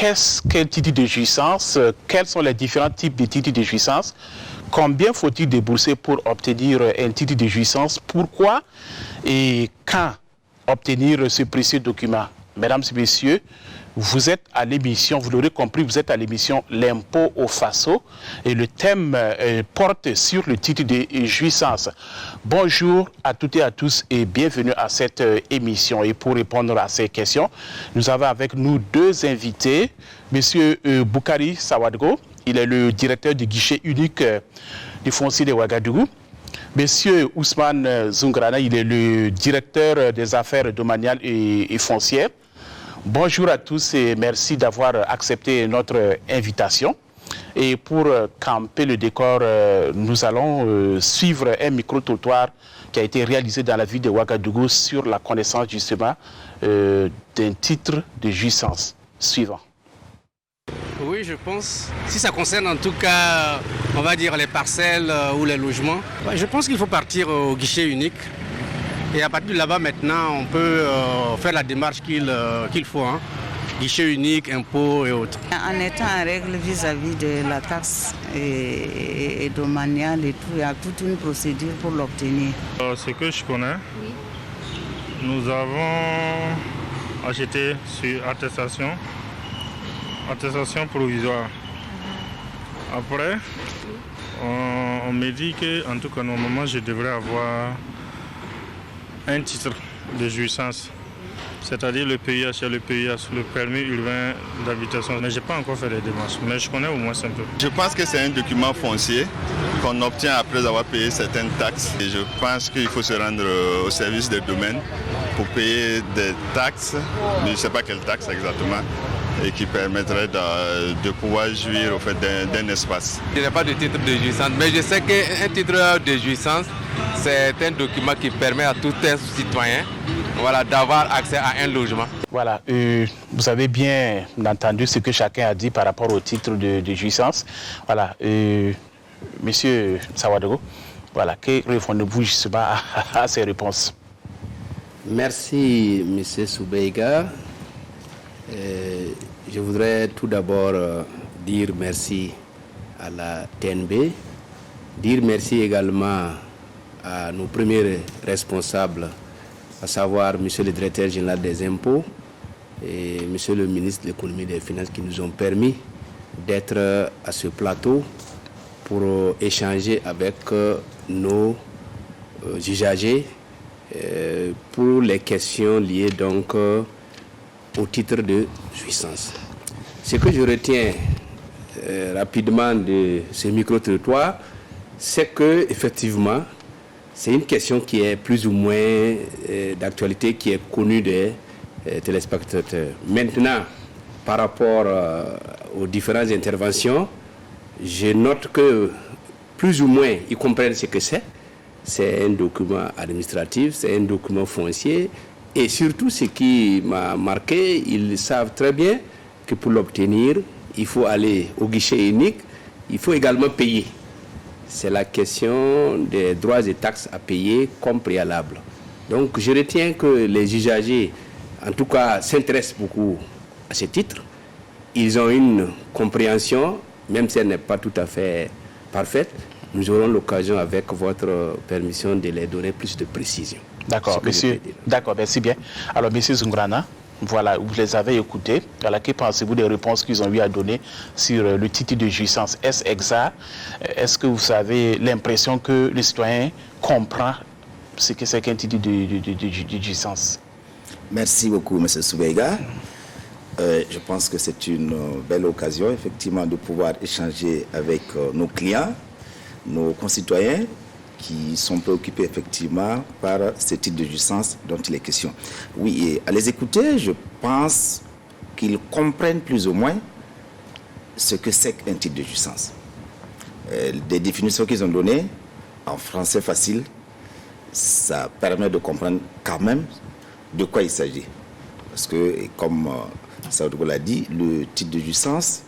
qu'est-ce qu'un titre de jouissance? Quels sont les différents types de titres de jouissance? Combien faut-il débourser pour obtenir un titre de jouissance? Pourquoi et quand obtenir ce précieux document? Mesdames et messieurs, vous êtes à l'émission, vous l'aurez compris, vous êtes à l'émission L'impôt au Faso et le thème porte sur le titre de jouissance. Bonjour à toutes et à tous et bienvenue à cette émission. Et pour répondre à ces questions, nous avons avec nous deux invités. Monsieur Boukari Sawadgo, il est le directeur du guichet unique du foncier de Ouagadougou. Monsieur Ousmane Zoungrana, il est le directeur des affaires domaniales et foncières. Bonjour à tous et merci d'avoir accepté notre invitation. Et pour camper le décor, nous allons suivre un micro-trottoir qui a été réalisé dans la ville de Ouagadougou sur la connaissance justement d'un titre de jouissance. Suivant. Oui, je pense. Si ça concerne en tout cas, on va dire les parcelles ou les logements, je pense qu'il faut partir au guichet unique. Et à partir de là-bas, maintenant, on peut faire la démarche qu'il faut. Hein. Guichet unique, impôts et autres. En étant en règle vis-à-vis de la taxe et domaniale et tout, il y a toute une procédure pour l'obtenir. Ce que je connais, oui. Nous avons acheté sur attestation provisoire. Après, on me dit que, en tout cas, normalement, je devrais avoir un titre de jouissance, c'est-à-dire le PIH et le PIH, le permis urbain d'habitation. Mais je n'ai pas encore fait les démarches, mais je connais au moins un peu. Je pense que c'est un document foncier qu'on obtient après avoir payé certaines taxes. Et je pense qu'il faut se rendre au service des domaines pour payer des taxes, mais je ne sais pas quelles taxes exactement, et qui permettrait de pouvoir jouir au fait d'un espace. Je n'ai pas de titre de jouissance, mais je sais qu'un titre de jouissance, c'est un document qui permet à tout un citoyen d'avoir accès à un logement. Voilà, vous avez bien entendu ce que chacun a dit par rapport au titre de jouissance. Voilà, monsieur Sawadego, voilà, que répondez-vous justement à ces réponses? Merci, monsieur Soubeiga. Je voudrais tout d'abord dire merci à la TNB, dire merci également à nos premiers responsables, à savoir monsieur le directeur général des impôts et monsieur le ministre de l'économie et des finances qui nous ont permis d'être à ce plateau pour échanger avec nos usagers pour les questions liées donc au titre de jouissance. Ce que je retiens rapidement de ce micro-trottoir, c'est que effectivement, c'est une question qui est plus ou moins d'actualité, qui est connue des téléspectateurs. Maintenant, par rapport aux différentes interventions, je note que plus ou moins ils comprennent ce que c'est. C'est un document administratif, c'est un document foncier. Et surtout, ce qui m'a marqué, ils savent très bien que pour l'obtenir, il faut aller au guichet unique, il faut également payer. C'est la question des droits et taxes à payer comme préalable. Donc, je retiens que les usagers, en tout cas, s'intéressent beaucoup à ce titre. Ils ont une compréhension, même si elle n'est pas tout à fait parfaite. Nous aurons l'occasion, avec votre permission, de les donner plus de précision. D'accord, monsieur. D'accord, merci bien. Alors, monsieur Zoungrana, voilà, vous les avez écoutés. Alors, que pensez-vous des réponses qu'ils ont eu à donner sur le titre de jouissance? Est-ce exact? Est-ce que vous avez l'impression que le citoyen comprend ce que c'est qu'un titre de jouissance? Merci beaucoup, monsieur Soubeiga. Je pense que c'est une belle occasion, effectivement, de pouvoir échanger avec nos clients, nos concitoyens, qui sont préoccupés effectivement par ce type de jouissance dont il est question. Oui, et à les écouter, je pense qu'ils comprennent plus ou moins ce que c'est qu'un titre de jouissance. Des définitions qu'ils ont données, en français facile, ça permet de comprendre quand même de quoi il s'agit. Parce que, comme Saoudou l'a dit, le titre de jouissance,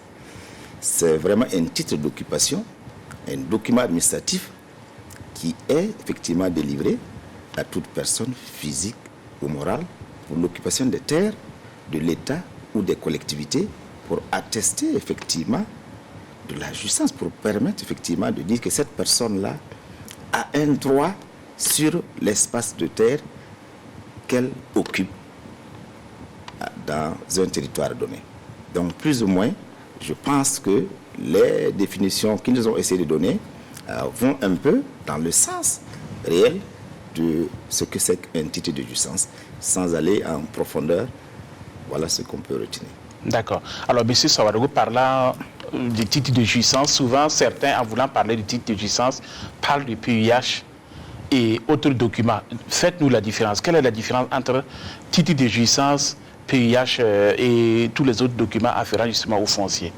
c'est vraiment un titre d'occupation, un document administratif qui est effectivement délivré à toute personne physique ou morale pour l'occupation des terres de l'État ou des collectivités pour attester effectivement de la jouissance, pour permettre effectivement de dire que cette personne-là a un droit sur l'espace de terre qu'elle occupe dans un territoire donné. Donc plus ou moins, je pense que les définitions qu'ils ont essayé de donner vont un peu dans le sens réel de ce que c'est qu'un titre de jouissance, sans aller en profondeur. Voilà ce qu'on peut retenir. D'accord. Alors, M. Sawadogo, parlant du titre de jouissance, souvent certains, en voulant parler du titre de jouissance, parlent du PUIH et autres documents. Faites-nous la différence. Quelle est la différence entre titre de jouissance, PUIH et tous les autres documents afférents justement au foncier?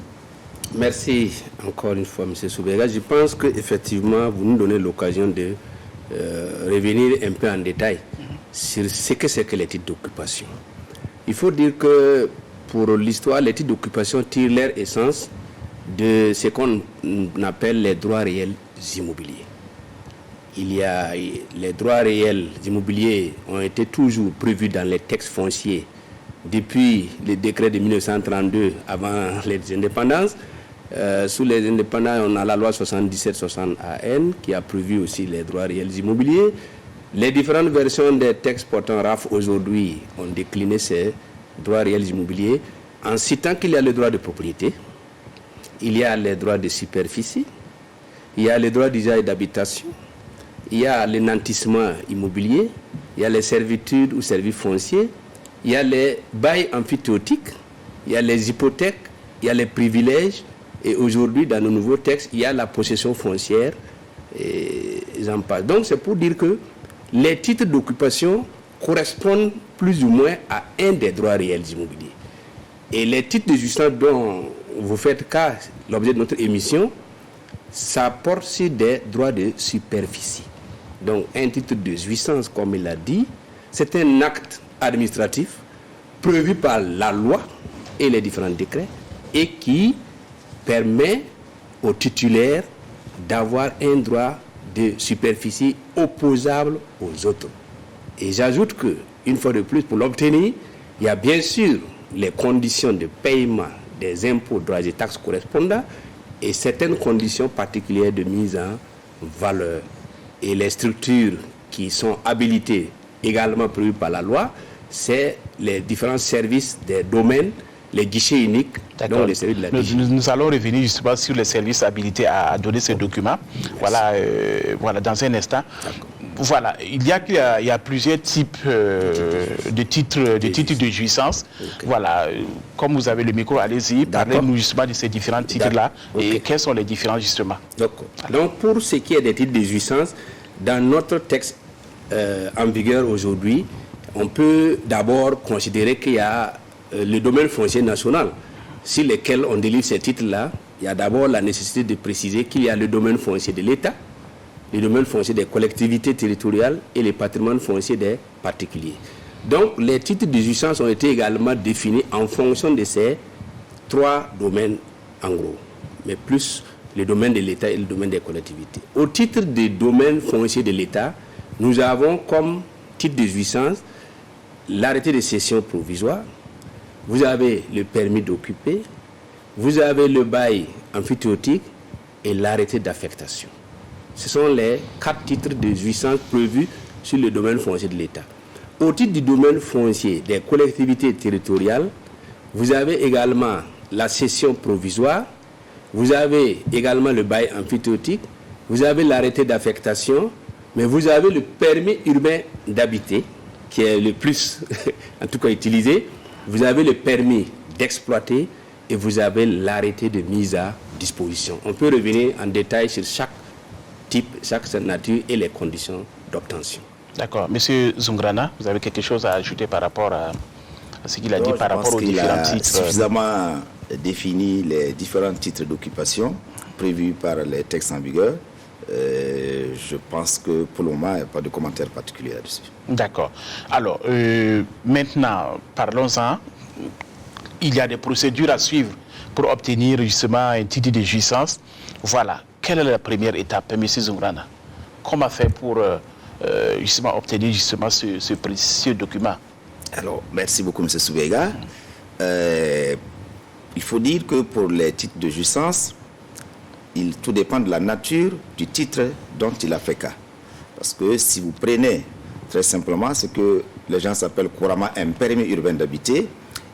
Merci encore une fois, M. Soubega. Je pense qu'effectivement, vous nous donnez l'occasion de revenir un peu en détail sur ce que c'est que les titres d'occupation. Il faut dire que pour l'histoire, les titres d'occupation tirent leur essence de ce qu'on appelle les droits réels immobiliers. Il y a les droits réels immobiliers ont été toujours prévus dans les textes fonciers depuis le décret de 1932 avant les indépendances. Sous les indépendants, on a la loi 77-60 AN qui a prévu aussi les droits réels immobiliers. Les différentes versions des textes portant RAF aujourd'hui ont décliné ces droits réels immobiliers en citant qu'il y a le droit de propriété, il y a les droits de superficie, il y a les droits d'usage et d'habitation, il y a le nantissement immobilier, il y a les servitudes ou services fonciers, il y a les bails amphithéotiques, il y a les hypothèques, il y a les privilèges. Et aujourd'hui, dans nos nouveaux textes, il y a la possession foncière et j'en passe. Donc, c'est pour dire que les titres d'occupation correspondent plus ou moins à un des droits réels immobiliers. Et les titres de jouissance dont vous faites cas, l'objet de notre émission, ça porte sur des droits de superficie. Donc, un titre de jouissance, comme il l'a dit, c'est un acte administratif prévu par la loi et les différents décrets et qui permet aux titulaires d'avoir un droit de superficie opposable aux autres. Et j'ajoute que, une fois de plus, pour l'obtenir, il y a bien sûr les conditions de paiement des impôts, droits et taxes correspondants et certaines conditions particulières de mise en valeur. Et les structures qui sont habilitées, également prévues par la loi, c'est les différents services des domaines, les guichets uniques, donc les services de la DG. Nous allons revenir justement sur les services habilités à donner ces documents. Voilà, voilà, dans un instant. Voilà, il y a plusieurs types de titres de jouissance. Okay. Voilà, comme vous avez le micro, allez-y, parlez-nous justement de ces différents titres-là et quelles sont les différences justement. Donc, pour ce qui est des titres de jouissance, dans notre texte en vigueur aujourd'hui, on peut d'abord considérer qu'il y a le domaine foncier national, sur lequel on délivre ces titres-là. Il y a d'abord la nécessité de préciser qu'il y a le domaine foncier de l'État, le domaine foncier des collectivités territoriales et le patrimoine foncier des particuliers. Donc, les titres de jouissance ont été également définis en fonction de ces trois domaines, en gros, mais plus le domaine de l'État et le domaine des collectivités. Au titre du domaine foncier de l'État, nous avons comme titre de jouissance l'arrêté de cession provisoire, vous avez le permis d'occuper, vous avez le bail amphithéotique et l'arrêté d'affectation. Ce sont les 4 titres de jouissance prévus sur le domaine foncier de l'État. Au titre du domaine foncier des collectivités territoriales, vous avez également la cession provisoire, vous avez également le bail amphithéotique, vous avez l'arrêté d'affectation, mais vous avez le permis urbain d'habiter, qui est le plus, en tout cas, utilisé. Vous avez le permis d'exploiter et vous avez l'arrêté de mise à disposition. On peut revenir en détail sur chaque type, chaque nature et les conditions d'obtention. D'accord. Monsieur Zungrana, vous avez quelque chose à ajouter par rapport à ce qu'il a dit par rapport aux différents titres? Il a suffisamment défini les différents titres d'occupation prévus par les textes en vigueur. Je pense que pour le moment, il n'y a pas de commentaire particulier là-dessus. D'accord. Alors, maintenant, parlons-en. Il y a des procédures à suivre pour obtenir justement un titre de jouissance. Voilà. Quelle est la première étape, M. Zungrana? Comment faire pour justement obtenir justement ce précieux document? Alors, merci beaucoup, M. Soubega. Il faut dire que pour les titres de jouissance, tout dépend de la nature du titre dont il a fait cas. Parce que si vous prenez très simplement ce que les gens s'appellent couramment un permis urbain d'habiter,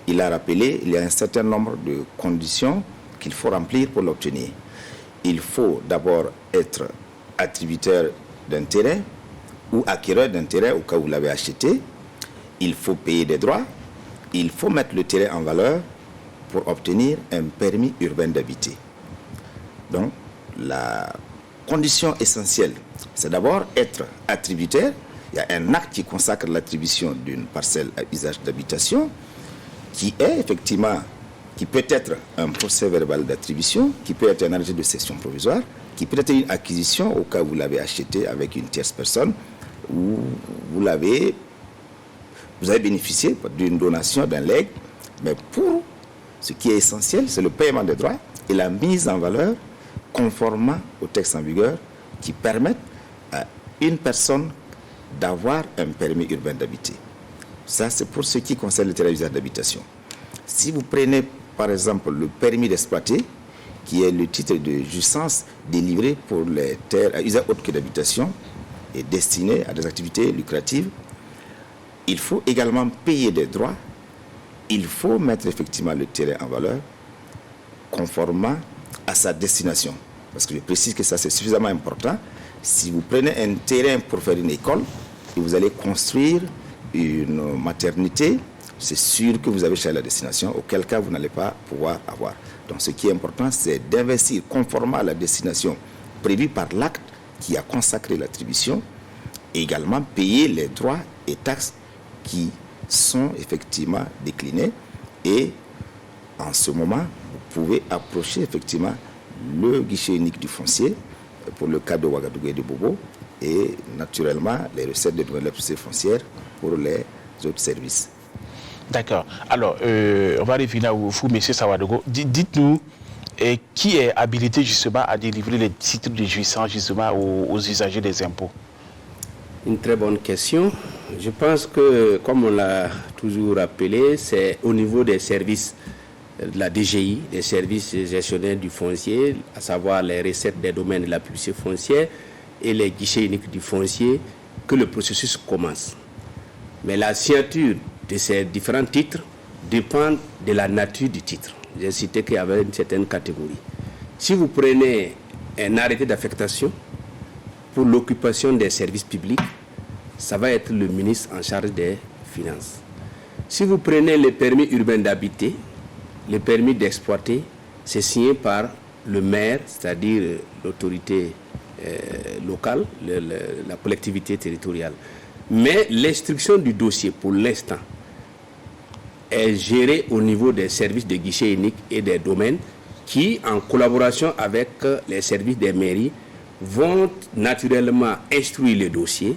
il a rappelé, il y a un certain nombre de conditions qu'il faut remplir pour l'obtenir. Il faut d'abord être attributaire d'un terrain ou acquéreur d'un terrain au cas où vous l'avez acheté. Il faut payer des droits. Il faut mettre le terrain en valeur pour obtenir un permis urbain d'habiter. Donc, la condition essentielle, c'est d'abord être attributaire. Il y a un acte qui consacre l'attribution d'une parcelle à usage d'habitation, qui est effectivement, qui peut être un procès verbal d'attribution, qui peut être un arrêté de cession provisoire, qui peut être une acquisition au cas où vous l'avez acheté avec une tierce personne, ou vous avez bénéficié d'une donation, d'un legs, mais pour ce qui est essentiel, c'est le paiement des droits et la mise en valeur conformément au texte en vigueur qui permettent à une personne d'avoir un permis urbain d'habiter. Ça, c'est pour ce qui concerne le terrain d'usage d'habitation. Si vous prenez, par exemple, le permis d'exploiter, qui est le titre de jouissance délivré pour les terres à usage autre que d'habitation et destiné à des activités lucratives, il faut également payer des droits. Il faut mettre effectivement le terrain en valeur conformément à sa destination. Parce que je précise que ça, c'est suffisamment important. Si vous prenez un terrain pour faire une école et vous allez construire une maternité, c'est sûr que vous avez choisi la destination, auquel cas vous n'allez pas pouvoir avoir. Donc ce qui est important, c'est d'investir conformément à la destination prévue par l'acte qui a consacré l'attribution et également payer les droits et taxes qui sont effectivement déclinés. Et en ce moment, vous pouvez approcher effectivement le guichet unique du foncier pour le cas de Ouagadougou et de Bobo et naturellement les recettes de nouvelles foncières pour les autres services. D'accord. Alors, on va revenir à vous, M. Sawadogo. Dites-nous, qui est habilité justement à délivrer les titres de jouissance justement aux usagers des impôts? Une très bonne question. Je pense que, comme on l'a toujours rappelé, c'est au niveau des services de la DGI, des services gestionnaires du foncier, à savoir les recettes des domaines de la publicité foncière et les guichets uniques du foncier, que le processus commence. Mais la signature de ces différents titres dépend de la nature du titre. J'ai cité qu'il y avait une certaine catégorie. Si vous prenez un arrêté d'affectation pour l'occupation des services publics, ça va être le ministre en charge des Finances. Si vous prenez le permis urbain d'habiter, le permis d'exploiter, c'est signé par le maire, c'est-à-dire l'autorité locale, la collectivité territoriale. Mais l'instruction du dossier, pour l'instant, est gérée au niveau des services de guichet unique et des domaines qui, en collaboration avec les services des mairies, vont naturellement instruire le dossier,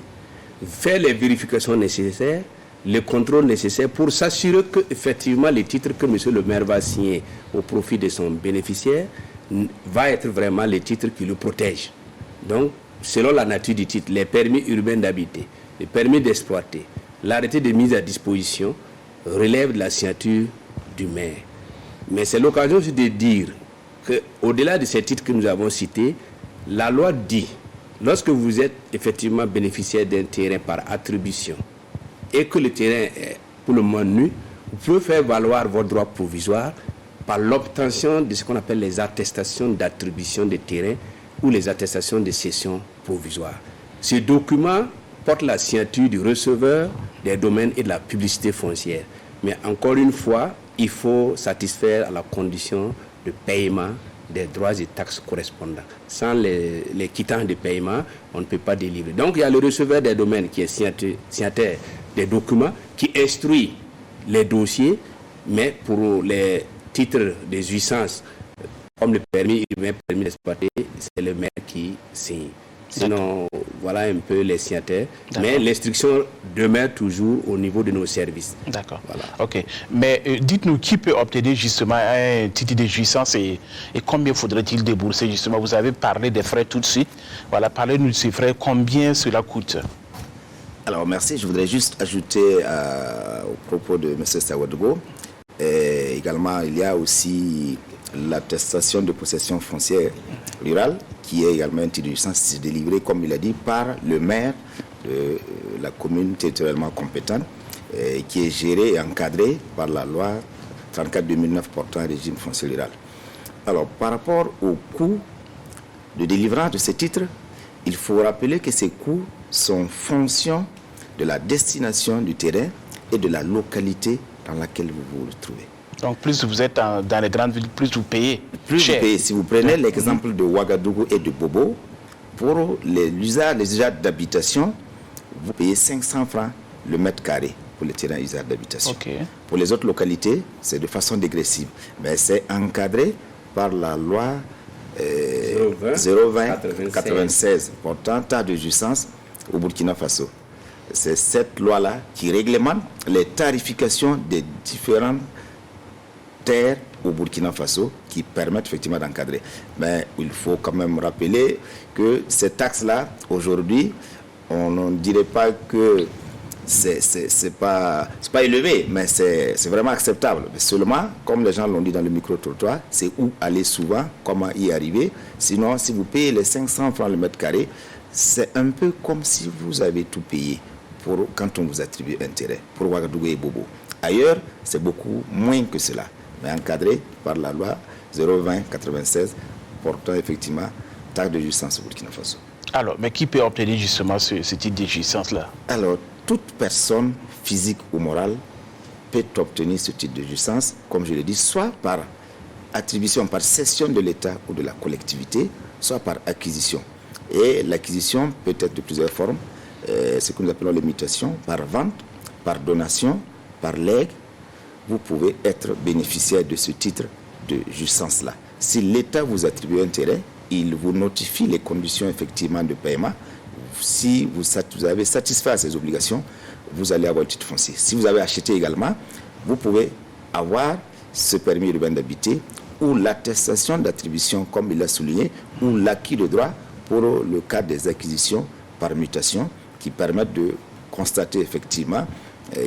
faire les vérifications nécessaires, les contrôles nécessaires pour s'assurer que effectivement les titres que M. le maire va signer au profit de son bénéficiaire va être vraiment les titres qui le protègent. Donc, selon la nature du titre, les permis urbains d'habiter, les permis d'exploiter, l'arrêté de mise à disposition relève de la signature du maire. Mais c'est l'occasion aussi de dire qu'au-delà de ces titres que nous avons cités, la loi dit, lorsque vous êtes effectivement bénéficiaire d'un terrain par attribution et que le terrain est pour le moment nu, vous pouvez faire valoir vos droits provisoires par l'obtention de ce qu'on appelle les attestations d'attribution de terrain ou les attestations de cession provisoire. Ce document porte la signature du receveur des domaines et de la publicité foncière. Mais encore une fois, il faut satisfaire à la condition de paiement des droits et taxes correspondants. Sans les quittances de paiement, on ne peut pas délivrer. Donc il y a le receveur des domaines qui est signataire des documents, qui instruit les dossiers, mais pour les titres de jouissance, comme le permis d'exploiter, c'est le maire qui signe. Sinon, voilà un peu les signataires. Mais l'instruction demeure toujours au niveau de nos services. D'accord. Voilà. OK. Mais dites-nous, qui peut obtenir justement un titre de jouissance et combien faudrait-il débourser justement? Vous avez parlé des frais tout de suite. Voilà, parlez-nous de ces frais. Combien cela coûte? Alors, merci. Je voudrais juste ajouter au propos de M. Sawadogo également, il y a aussi l'attestation de possession foncière rurale, qui est également un titre de jouissance délivré, comme il a dit, par le maire de la commune territorialement compétente, qui est géré et encadré par la loi 34/2009 portant un régime foncier rural. Alors, par rapport au coût de délivrance de ces titres, il faut rappeler que ces coûts sont fonction de la destination du terrain et de la localité dans laquelle vous vous retrouvez. Donc, plus vous êtes dans les grandes villes, plus vous payez. Plus cher. Vous payez. Si vous prenez l'exemple de Ouagadougou et de Bobo, pour les usages d'habitation, vous payez 500 francs le mètre carré pour les terrains usage d'habitation. Okay. Pour les autres localités, c'est de façon dégressive. Mais c'est encadré par la loi 020-96 portant tas de jouissance au Burkina Faso. C'est cette loi-là qui réglemente les tarifications des différentes terres au Burkina Faso qui permettent effectivement d'encadrer. Mais il faut quand même rappeler que ces taxes-là, aujourd'hui, on ne dirait pas que c'est pas élevé, mais c'est vraiment acceptable. Mais seulement, comme les gens l'ont dit dans le micro-trottoir, c'est où aller souvent, comment y arriver. Sinon, si vous payez les 500 francs le mètre carré, c'est un peu comme si vous avez tout payé quand on vous attribue un terrain pour Ouagadougou et Bobo. Ailleurs, c'est beaucoup moins que cela, mais encadré par la loi 020-96 portant effectivement taxe de jouissance au Burkina Faso. Alors, mais qui peut obtenir justement ce type de jouissance-là? Alors, toute personne physique ou morale peut obtenir ce type de jouissance, comme je l'ai dit, soit par attribution, par cession de l'État ou de la collectivité, soit par acquisition. Et l'acquisition peut être de plusieurs formes, ce que nous appelons les mutations, par vente, par donation, par legs. Vous pouvez être bénéficiaire de ce titre de jouissance-là. Si l'État vous attribue un terrain, il vous notifie les conditions effectivement de paiement. Si vous avez satisfait à ces obligations, vous allez avoir le titre foncier. Si vous avez acheté également, vous pouvez avoir ce permis urbain d'habiter ou l'attestation d'attribution, comme il l'a souligné, ou l'acquis de droit pour le cas des acquisitions par mutation qui permettent de constater effectivement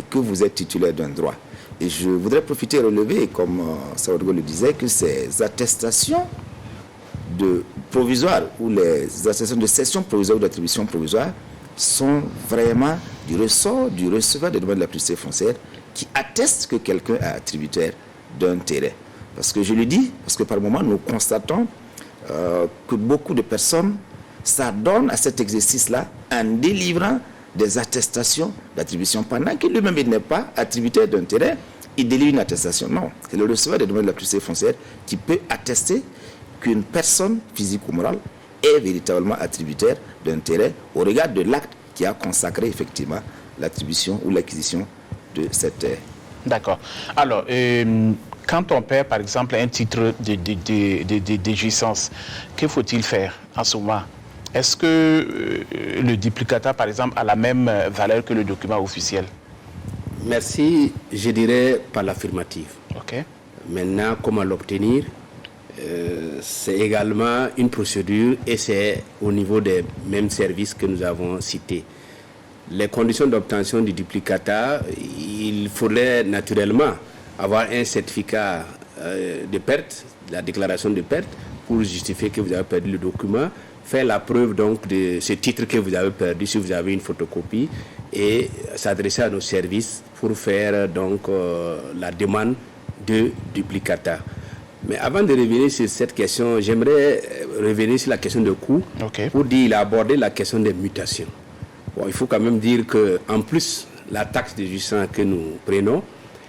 que vous êtes titulaire d'un droit. Et je voudrais profiter et relever, comme Saoudgo le disait, que ces attestations de provisoire ou les attestations de cession provisoire ou d'attribution provisoire sont vraiment du ressort du receveur des demandes de la publicité foncière qui atteste que quelqu'un est attributaire d'un terrain. Parce que je le dis, parce que par moment nous constatons que beaucoup de personnes s'adonnent à cet exercice-là en délivrant des attestations d'attribution pendant qu'il lui-même n'est pas attributaire d'un terrain, il délivre une attestation. Non, c'est le receveur des demandes de la publicité foncière qui peut attester qu'une personne physique ou morale est véritablement attributaire d'un terrain au regard de l'acte qui a consacré effectivement l'attribution ou l'acquisition de cette terre. D'accord. Alors, quand on perd par exemple un titre de jouissance, que faut-il faire en ce moment? Est-ce que le duplicata par exemple a la même valeur que le document officiel? Merci, je dirais par l'affirmative. Ok. Maintenant, comment l'obtenir? C'est également une procédure et c'est au niveau des mêmes services que nous avons cités. Les conditions d'obtention du duplicata, il faudrait naturellement avoir un certificat de perte, la déclaration de perte, pour justifier que vous avez perdu le document, faire la preuve donc de ce titre que vous avez perdu si vous avez une photocopie et s'adresser à nos services pour faire donc la demande de duplicata. Mais avant de revenir sur cette question, j'aimerais revenir sur la question de coût. Okay. Pour dire, il a abordé la question des mutations. Bon, il faut quand même dire qu'en plus, la taxe de jouissance que nous prenons,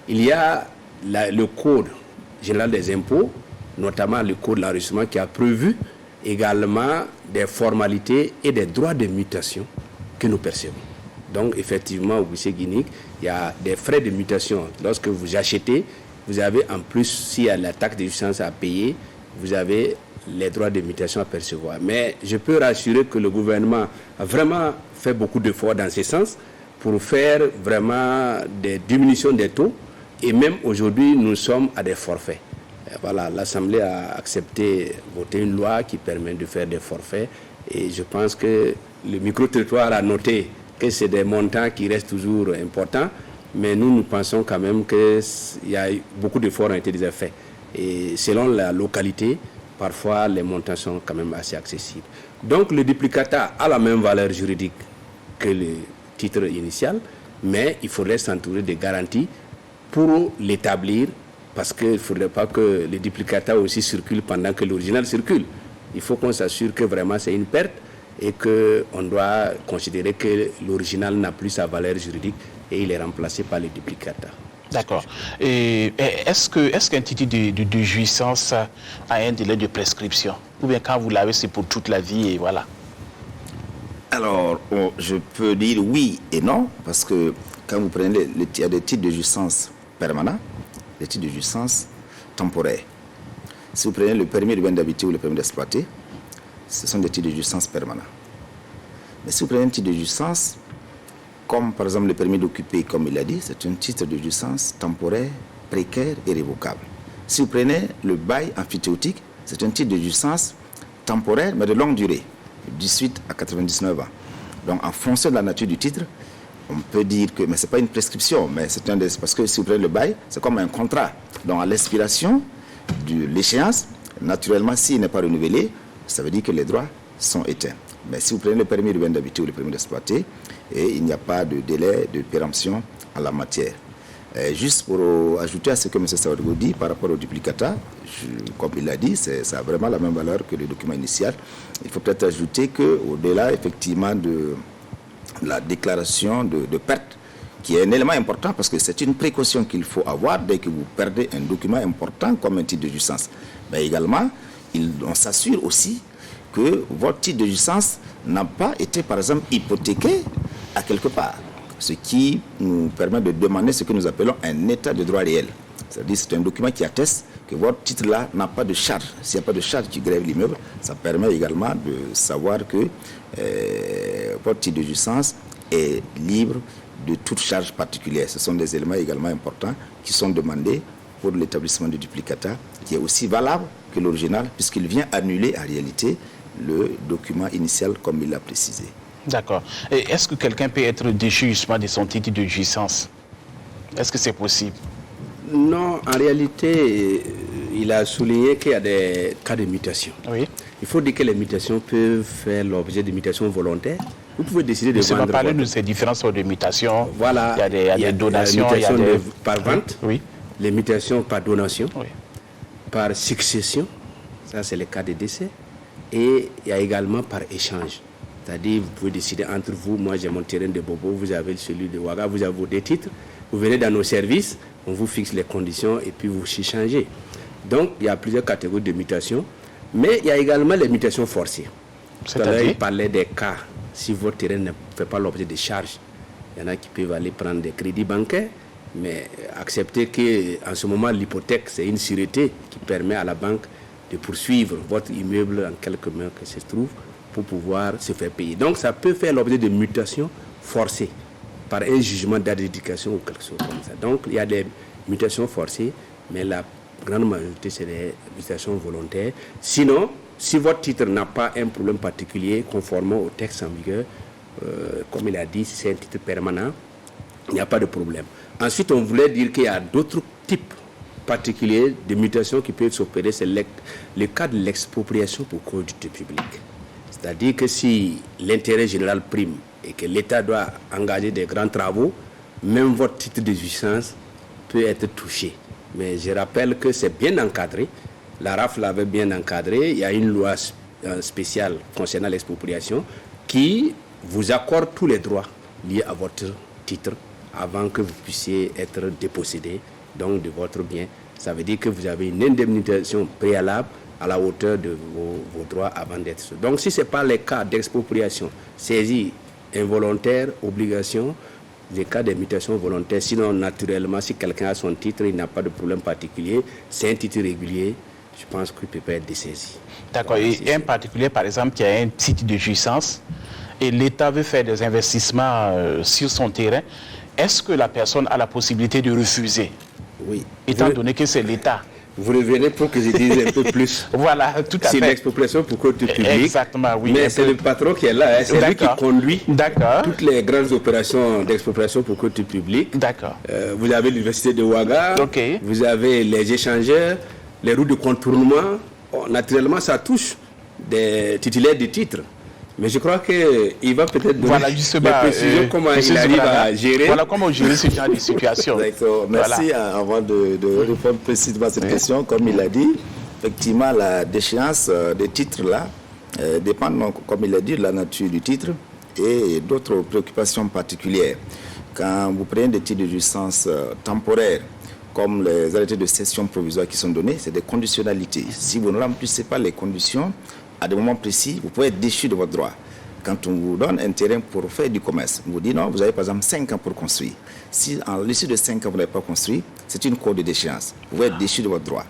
il y a le code général des impôts, notamment le code de l'enregistrement qui a prévu également des formalités et des droits de mutation que nous percevons. Donc, effectivement, au Guichet Guinique, il y a des frais de mutation. Lorsque vous achetez, vous avez en plus, s'il y a la taxe de jouissance à payer, vous avez les droits de mutation à percevoir. Mais je peux rassurer que le gouvernement a vraiment fait beaucoup d'efforts dans ce sens pour faire vraiment des diminutions des taux. Et même aujourd'hui, nous sommes à des forfaits. Voilà, l'Assemblée a accepté, voter une loi qui permet de faire des forfaits. Et je pense que le micro-territoire a noté que c'est des montants qui restent toujours importants. mais nous pensons quand même qu'il y a beaucoup d'efforts ont été déjà faits. Et selon la localité, parfois les montants sont quand même assez accessibles. Donc le duplicata a la même valeur juridique que le titre initial, mais il faudrait s'entourer de garanties pour l'établir, parce qu'il ne faudrait pas que le duplicata aussi circule pendant que l'original circule. Il faut qu'on s'assure que vraiment c'est une perte et qu'on doit considérer que l'original n'a plus sa valeur juridique et il est remplacé par le duplicata. D'accord. Et est-ce qu'un titre de jouissance a un délai de prescription? Ou bien quand vous l'avez, c'est pour toute la vie et voilà? Alors, je peux dire oui et non, parce que quand vous prenez, il y a des titres de jouissance permanents, des titres de jouissance temporaires. Si vous prenez le permis de bien d'habiter ou le permis d'exploiter, ce sont des titres de jouissance permanents. Mais si vous prenez un titre de jouissance, comme par exemple le permis d'occuper, comme il a dit, c'est un titre de jouissance temporaire, précaire et révocable. Si vous prenez le bail emphytéotique, c'est un titre de jouissance temporaire, mais de longue durée, 18 à 99 ans. Donc en fonction de la nature du titre, on peut dire que, mais ce n'est pas une prescription, mais c'est un des, parce que si vous prenez le bail, c'est comme un contrat. Donc à l'expiration de l'échéance, naturellement, s'il n'est pas renouvelé, ça veut dire que les droits sont éteints. Mais si vous prenez le permis de bien d'habiter ou le permis d'exploiter, il n'y a pas de délai de péremption en la matière. Juste pour ajouter à ce que M. Sawadgo dit par rapport au duplicata, comme il l'a dit, ça a vraiment la même valeur que le document initial. Il faut peut-être ajouter qu'au-delà effectivement de la déclaration de perte, qui est un élément important parce que c'est une précaution qu'il faut avoir dès que vous perdez un document important comme un titre de jouissance. Mais également, on s'assure aussi que votre titre de jouissance n'a pas été, par exemple, hypothéqué à quelque part. Ce qui nous permet de demander ce que nous appelons un état de droit réel. C'est-à-dire que c'est un document qui atteste que votre titre-là n'a pas de charge. S'il n'y a pas de charge qui grève l'immeuble, ça permet également de savoir que votre titre de jouissance est libre de toute charge particulière. Ce sont des éléments également importants qui sont demandés pour l'établissement du duplicata, qui est aussi valable que l'original, puisqu'il vient annuler en réalité le document initial comme il l'a précisé. D'accord. Et est-ce que quelqu'un peut être déchu justement de son titre de jouissance? Est-ce que c'est possible? Non, en réalité, il a souligné qu'il y a des cas de mutation. Oui. Il faut dire que les mutations peuvent faire l'objet de mutations volontaires. Vous pouvez décider de vendre. On va parler de ces différentes sortes de mutations. Voilà. Il y a des donations. Il y a des mutations par vente. Oui. Les mutations par donation. Oui. Par succession. Ça, c'est le cas de décès. Et il y a également par échange. C'est-à-dire, vous pouvez décider entre vous, moi j'ai mon terrain de Bobo, vous avez celui de Ouaga, vous avez vos deux titres, vous venez dans nos services, on vous fixe les conditions et puis vous changez. Donc, il y a plusieurs catégories de mutations, mais il y a également les mutations forcées. Tout à l'heure, il parlait des cas, si votre terrain ne fait pas l'objet de charges. Il y en a qui peuvent aller prendre des crédits bancaires, mais accepter qu'en ce moment, l'hypothèque, c'est une sûreté qui permet à la banque de poursuivre votre immeuble en quelques mains que se trouve, pour pouvoir se faire payer. Donc ça peut faire l'objet de mutations forcées par un jugement d'adjudication ou quelque chose comme ça. Donc il y a des mutations forcées, mais la grande majorité c'est des mutations volontaires. Sinon, si votre titre n'a pas un problème particulier conformément au texte en vigueur, comme il a dit, si c'est un titre permanent, il n'y a pas de problème. Ensuite, on voulait dire qu'il y a d'autres types particuliers de mutations qui peuvent s'opérer. C'est le cas de l'expropriation pour cause d'utilité publique. C'est-à-dire que si l'intérêt général prime et que l'État doit engager des grands travaux, même votre titre de jouissance peut être touché. Mais je rappelle que c'est bien encadré. La RAF l'avait bien encadré. Il y a une loi spéciale concernant l'expropriation qui vous accorde tous les droits liés à votre titre avant que vous puissiez être dépossédé donc de votre bien. Ça veut dire que vous avez une indemnisation préalable à la hauteur de vos droits avant d'être. Donc si ce n'est pas les cas d'expropriation, saisie involontaire, obligation, les cas de mutation volontaire, sinon naturellement si quelqu'un a son titre, il n'a pas de problème particulier, c'est un titre régulier, je pense qu'il ne peut pas être dessaisi. D'accord, et un particulier par exemple qui a un titre de jouissance et l'État veut faire des investissements sur son terrain, est-ce que la personne a la possibilité de refuser? Oui. Étant donné que c'est l'État. Vous revenez pour que je dise un peu plus. Voilà, tout à fait. C'est l'expropriation pour compte public. Exactement, oui. Mais c'est le patron qui est là, hein, c'est lui qui conduit toutes les grandes opérations d'expropriation pour compte public. D'accord. Vous avez l'université de Ouaga, vous avez les échangeurs, les routes de contournement. Naturellement, ça touche des titulaires de titres. Mais je crois qu'il va peut-être donner des précisions comment il arrive à gérer. Voilà comment gérer ce genre de situation. D'accord, merci. Avant de répondre précisément à cette question, comme il a dit, effectivement, la déchéance des titres-là dépend, comme il a dit, de la nature du titre et d'autres préoccupations particulières. Quand vous prenez des titres de jouissance temporaires, comme les arrêtés de cession provisoire qui sont donnés, c'est des conditionnalités. Si vous ne remplissez pas les conditions, à des moments précis, vous pouvez être déchu de votre droit. Quand on vous donne un terrain pour faire du commerce, on vous dit non, vous avez par exemple 5 ans pour construire. Si en l'issue de 5 ans, vous n'avez pas construit, c'est une cour de déchéance. Vous pouvez être déchu de votre droit.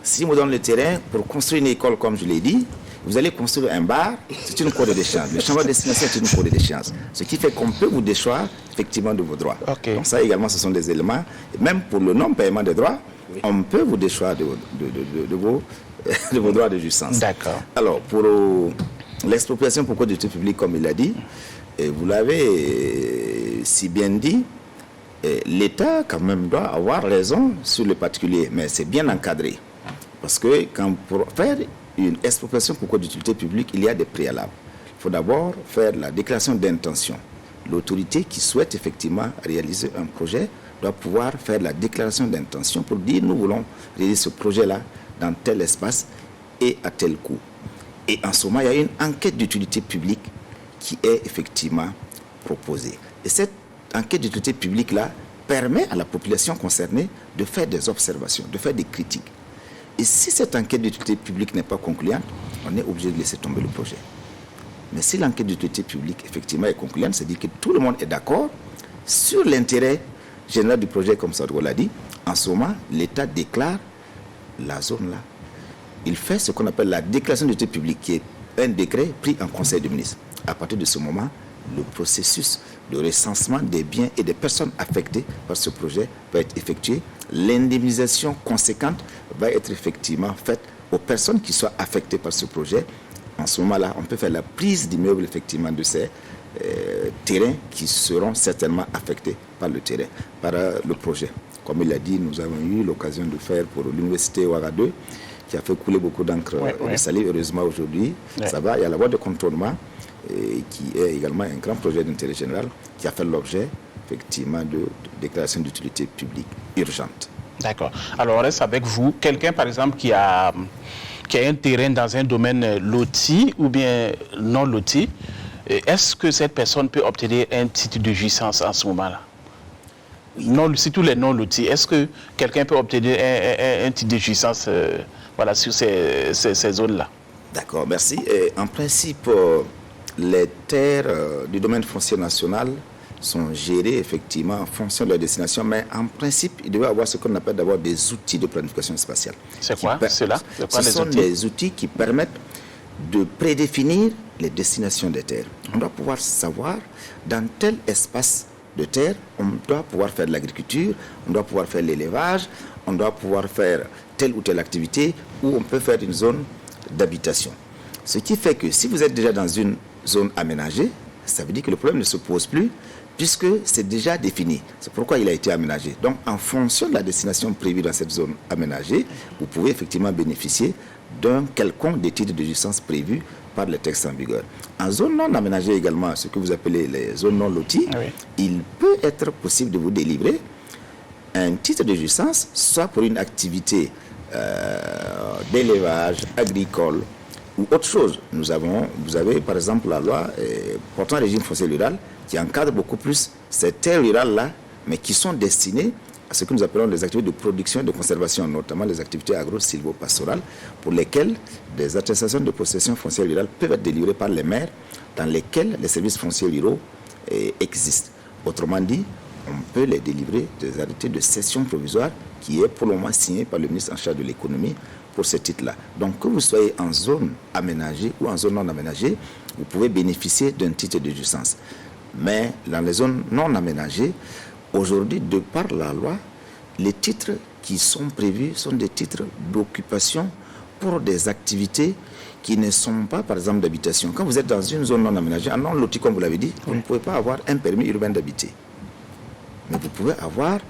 Si on vous donne le terrain pour construire une école, comme je l'ai dit, vous allez construire un bar, c'est une cour de déchéance. Le changement de destination, c'est une cour de déchéance. Ce qui fait qu'on peut vous déchoir effectivement de vos droits. Donc ça également, ce sont des éléments. Et même pour le non-paiement des droits, on peut vous déchoir de vos droits de jouissance. D'accord. Alors, pour l'expropriation pour cause d'utilité publique, comme il a dit, et vous l'avez si bien dit, l'État quand même doit avoir raison sur le particulier, mais c'est bien encadré. Parce que pour faire une expropriation pour cause d'utilité publique, il y a des préalables. Il faut d'abord faire la déclaration d'intention. L'autorité qui souhaite effectivement réaliser un projet doit pouvoir faire la déclaration d'intention pour dire nous voulons réaliser ce projet-là dans tel espace et à tel coût. Et en ce moment, il y a une enquête d'utilité publique qui est effectivement proposée. Et cette enquête d'utilité publique-là permet à la population concernée de faire des observations, de faire des critiques. Et si cette enquête d'utilité publique n'est pas concluante, on est obligé de laisser tomber le projet. Mais si l'enquête d'utilité publique, effectivement, est concluante, c'est-à-dire que tout le monde est d'accord sur l'intérêt général du projet, comme Sadou l'a dit. En ce moment, l'État déclare la zone là. Il fait ce qu'on appelle la déclaration d'utilité publique, qui est un décret pris en Conseil des ministres. À partir de ce moment, le processus de recensement des biens et des personnes affectées par ce projet va être effectué. L'indemnisation conséquente va être effectivement faite aux personnes qui soient affectées par ce projet. En ce moment-là, on peut faire la prise d'immeubles effectivement de ces terrains qui seront certainement affectés par le terrain, par le projet. Comme il a dit, nous avons eu l'occasion de faire pour l'université Ouaga 2, qui a fait couler beaucoup d'encre et de salive. Heureusement, aujourd'hui, ça va. Il y a la voie de contournement, qui est également un grand projet d'intérêt général, qui a fait l'objet, effectivement, de déclaration d'utilité publique urgente. D'accord. Alors, on reste avec vous. Quelqu'un, par exemple, qui a un terrain dans un domaine loti ou bien non loti, est-ce que cette personne peut obtenir un titre de jouissance en ce moment-là? Non, si tous les non lotis, est-ce que quelqu'un peut obtenir un titre de jouissance sur ces zones-là? D'accord, merci. En principe, les terres du domaine foncier national sont gérées effectivement en fonction de leur destination, mais en principe, il devait y avoir ce qu'on appelle d'abord des outils de planification spatiale. C'est quoi cela? Ce sont des outils qui permettent de prédéfinir les destinations des terres. On doit pouvoir savoir dans tel espace de terre, on doit pouvoir faire de l'agriculture, on doit pouvoir faire l'élevage, on doit pouvoir faire telle ou telle activité, ou on peut faire une zone d'habitation. Ce qui fait que si vous êtes déjà dans une zone aménagée, ça veut dire que le problème ne se pose plus, puisque c'est déjà défini. C'est pourquoi il a été aménagé. Donc, en fonction de la destination prévue dans cette zone aménagée, vous pouvez effectivement bénéficier d'un quelconque des titres de jouissance prévus par les textes en vigueur. En zone non aménagée également, ce que vous appelez les zones non loties, il peut être possible de vous délivrer un titre de jouissance, soit pour une activité d'élevage, agricole ou autre chose. Vous avez par exemple la loi portant un régime foncier rural qui encadre beaucoup plus ces terres rurales-là, mais qui sont destinées à ce que nous appelons les activités de production et de conservation, notamment les activités agro-silvopastorales, pour lesquelles des attestations de possession foncière rurale peuvent être délivrées par les maires, dans lesquelles les services fonciers ruraux existent. Autrement dit, on peut les délivrer des arrêtés de cession provisoire qui est pour le moment signé par le ministre en charge de l'économie pour ce titre-là. Donc, que vous soyez en zone aménagée ou en zone non aménagée, vous pouvez bénéficier d'un titre de jouissance. Mais dans les zones non aménagées, aujourd'hui, de par la loi, les titres qui sont prévus sont des titres d'occupation pour des activités qui ne sont pas, par exemple, d'habitation. Quand vous êtes dans une zone non aménagée, en non loti, comme vous l'avez dit, vous ne pouvez pas avoir un permis urbain d'habiter. Mais vous pouvez avoir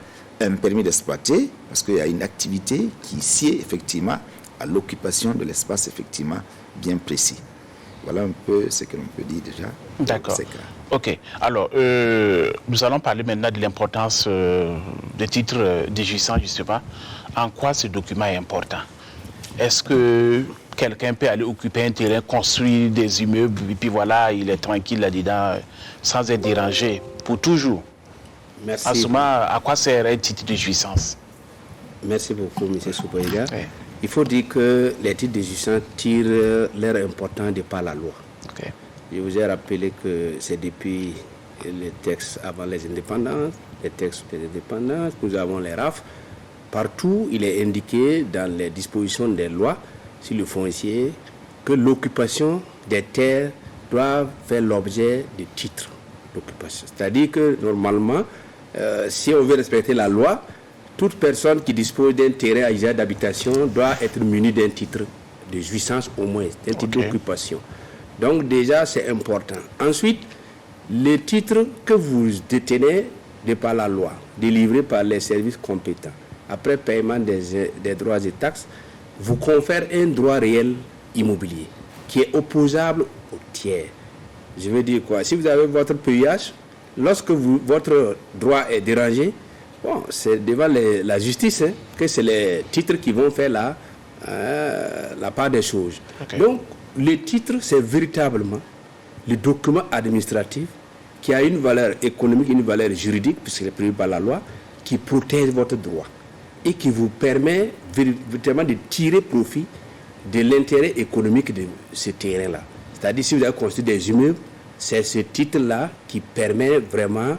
un permis d'exploiter parce qu'il y a une activité qui sied effectivement à l'occupation de l'espace effectivement bien précis. Voilà un peu ce que l'on peut dire déjà. D'accord. Ok. Alors, nous allons parler maintenant de l'importance des titres de jouissance, justement. En quoi ce document est important? Est-ce que quelqu'un peut aller occuper un terrain, construire des immeubles, et puis voilà, il est tranquille là-dedans, sans être dérangé, pour toujours? Merci. En ce moment, à quoi sert un titre de jouissance? Merci beaucoup, M. Soupaïga. Oui. Il faut dire que les titres de jouissance tirent leur importance de par la loi. Okay. Je vous ai rappelé que c'est depuis les textes avant les indépendances, les textes des indépendances, nous avons les RAF. Partout, il est indiqué dans les dispositions des lois sur le foncier que l'occupation des terres doit faire l'objet de titres d'occupation. C'est-à-dire que normalement, si on veut respecter la loi, toute personne qui dispose d'un terrain à usage d'habitation doit être munie d'un titre de jouissance au moins, d'un titre d'occupation. Donc déjà, c'est important. Ensuite, les titres que vous détenez de par la loi, délivrés par les services compétents, après paiement des droits et taxes, vous confère un droit réel immobilier qui est opposable au tiers. Je veux dire quoi? Si vous avez votre PIH, lorsque votre droit est dérangé, bon, c'est devant la justice que c'est les titres qui vont faire la part des choses. Okay. Donc, le titre, c'est véritablement le document administratif qui a une valeur économique, une valeur juridique, puisqu'il est prévu par la loi, qui protège votre droit et qui vous permet véritablement de tirer profit de l'intérêt économique de ce terrain-là. C'est-à-dire, si vous avez construit des immeubles, c'est ce titre-là qui permet vraiment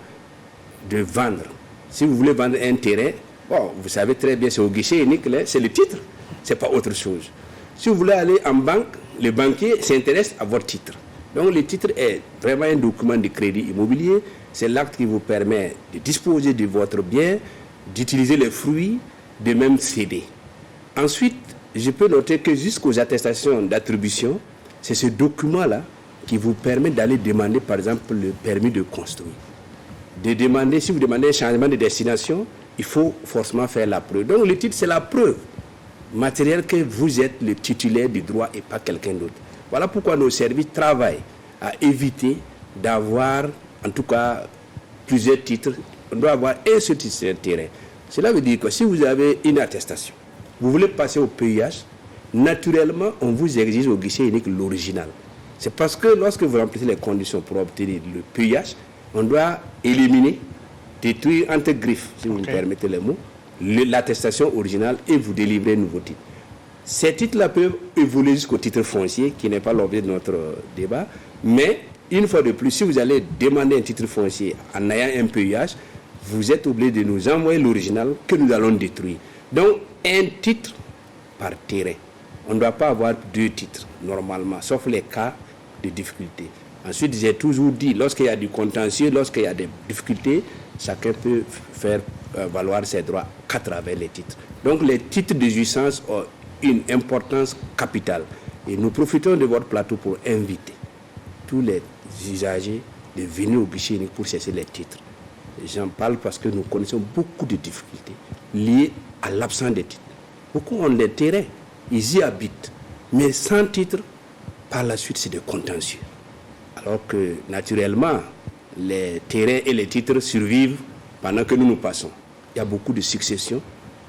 de vendre. Si vous voulez vendre un terrain, bon, vous savez très bien, c'est au guichet unique, c'est le titre, c'est pas autre chose. Si vous voulez aller en banque, le banquier s'intéresse à votre titre. Donc le titre est vraiment un document de crédit immobilier, c'est l'acte qui vous permet de disposer de votre bien, d'utiliser les fruits, de même céder. Ensuite, je peux noter que jusqu'aux attestations d'attribution, c'est ce document-là qui vous permet d'aller demander, par exemple, le permis de construire. De demander, si vous demandez un changement de destination, il faut forcément faire la preuve. Donc le titre, c'est la preuve matérielle que vous êtes le titulaire du droit et pas quelqu'un d'autre. Voilà pourquoi nos services travaillent à éviter d'avoir, en tout cas, plusieurs titres. On doit avoir un seul titre sur un terrain. Cela veut dire que si vous avez une attestation, vous voulez passer au PIH, naturellement, on vous exige au guichet unique l'original. C'est parce que lorsque vous remplissez les conditions pour obtenir le PIH, on doit éliminer, détruire entre griffes, si vous me permettez les mots, l'attestation originale et vous délivrer un nouveau titre. Ces titres-là peuvent évoluer jusqu'au titre foncier, qui n'est pas l'objet de notre débat, mais une fois de plus, si vous allez demander un titre foncier en ayant un PIH, vous êtes obligé de nous envoyer l'original que nous allons détruire. Donc, un titre par terrain. On ne doit pas avoir deux titres, normalement, sauf les cas de difficulté. Ensuite, j'ai toujours dit, lorsqu'il y a du contentieux, lorsqu'il y a des difficultés, chacun peut faire valoir ses droits qu'à travers les titres. Donc, les titres de jouissance ont une importance capitale. Et nous profitons de votre plateau pour inviter tous les usagers de venir au guichet unique pour chercher les titres. J'en parle parce que nous connaissons beaucoup de difficultés liées à l'absence de titres. Beaucoup ont des terrains, ils y habitent, mais sans titre, par la suite, c'est des contentieux. Alors que, naturellement, les terrains et les titres survivent pendant que nous passons. Il y a beaucoup de successions,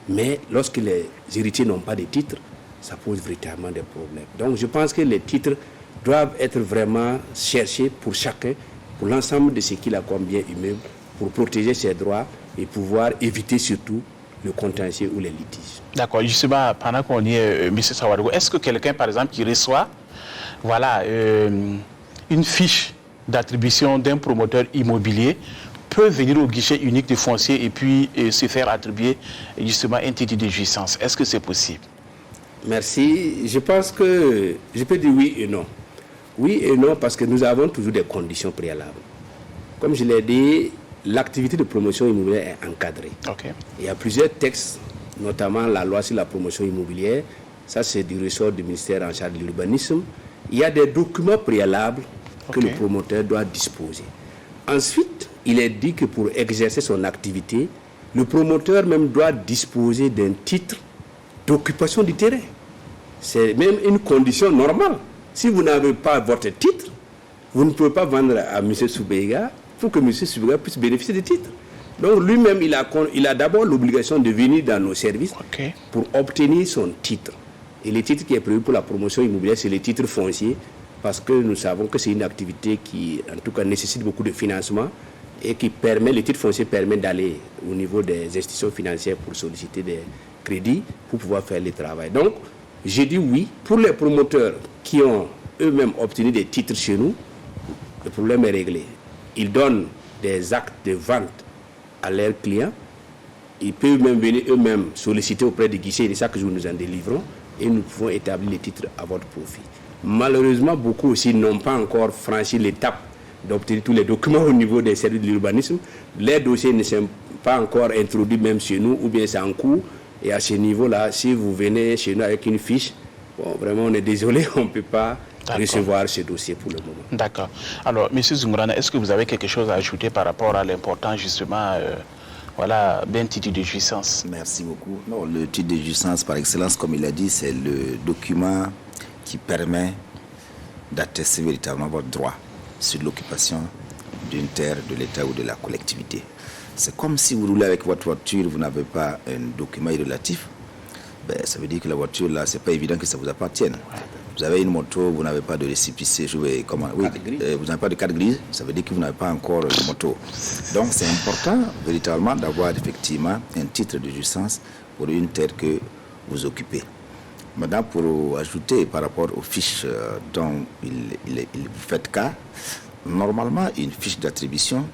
mais lorsque les héritiers n'ont pas de titres, ça pose véritablement des problèmes. Donc, je pense que les titres doivent être vraiment cherchés pour chacun, pour l'ensemble de ceux qui a comme bien immeuble, pour protéger ses droits et pouvoir éviter surtout le contentieux ou les litiges. D'accord. Justement, pendant qu'on y est, M. Sawadou, est-ce que quelqu'un, par exemple, qui reçoit une fiche d'attribution d'un promoteur immobilier peut venir au guichet unique de foncier et puis se faire attribuer justement un titre de jouissance? Est-ce que c'est possible? Merci. Je pense que je peux dire oui et non. Oui et non parce que nous avons toujours des conditions préalables. Comme je l'ai dit, l'activité de promotion immobilière est encadrée. Il y a plusieurs textes notamment la loi sur la promotion immobilière, ça c'est du ressort du ministère en charge de l'urbanisme, il y a des documents préalables que le promoteur doit disposer. Ensuite, il est dit que pour exercer son activité, le promoteur même doit disposer d'un titre d'occupation du terrain. C'est même une condition normale. Si vous n'avez pas votre titre, vous ne pouvez pas vendre à M. Soubega. Il faut que M. Soubega puisse bénéficier du titre. Donc lui-même, il a d'abord l'obligation de venir dans nos services pour obtenir son titre. Et le titre qui est prévu pour la promotion immobilière, c'est le titre foncier, parce que nous savons que c'est une activité qui, en tout cas, nécessite beaucoup de financement et qui permet, le titre foncier permet d'aller au niveau des institutions financières pour solliciter des crédits pour pouvoir faire le travail. Donc, j'ai dit oui. Pour les promoteurs qui ont eux-mêmes obtenu des titres chez nous, le problème est réglé. Ils donnent des actes de vente à leurs clients. Ils peuvent même venir eux-mêmes solliciter auprès des guichets de chaque jour nous en délivrons et nous pouvons établir les titres à votre profit. Malheureusement, beaucoup aussi n'ont pas encore franchi l'étape d'obtenir tous les documents au niveau des services de l'urbanisme. Les dossiers ne sont pas encore introduits même chez nous ou bien c'est en cours. Et à ce niveau-là, si vous venez chez nous avec une fiche, bon, vraiment on est désolé, on ne peut pas recevoir ce dossier pour le moment. D'accord. Alors, M. Zungrana, est-ce que vous avez quelque chose à ajouter par rapport à l'importance justement d'un titre de jouissance? Merci beaucoup. Non, le titre de jouissance par excellence, comme il a dit, c'est le document qui permet d'attester véritablement votre droit sur l'occupation d'une terre de l'État ou de la collectivité. C'est comme si vous roulez avec votre voiture, vous n'avez pas un document relatif. Ça veut dire que la voiture, là, c'est pas évident que ça vous appartienne. Vous avez une moto, vous n'avez pas de récépissé, vous n'avez pas de carte grise, ça veut dire que vous n'avez pas encore de moto. Donc c'est important véritablement d'avoir effectivement un titre de jouissance pour une terre que vous occupez. Maintenant, pour ajouter par rapport aux fiches dont vous faites cas, normalement une fiche d'attribution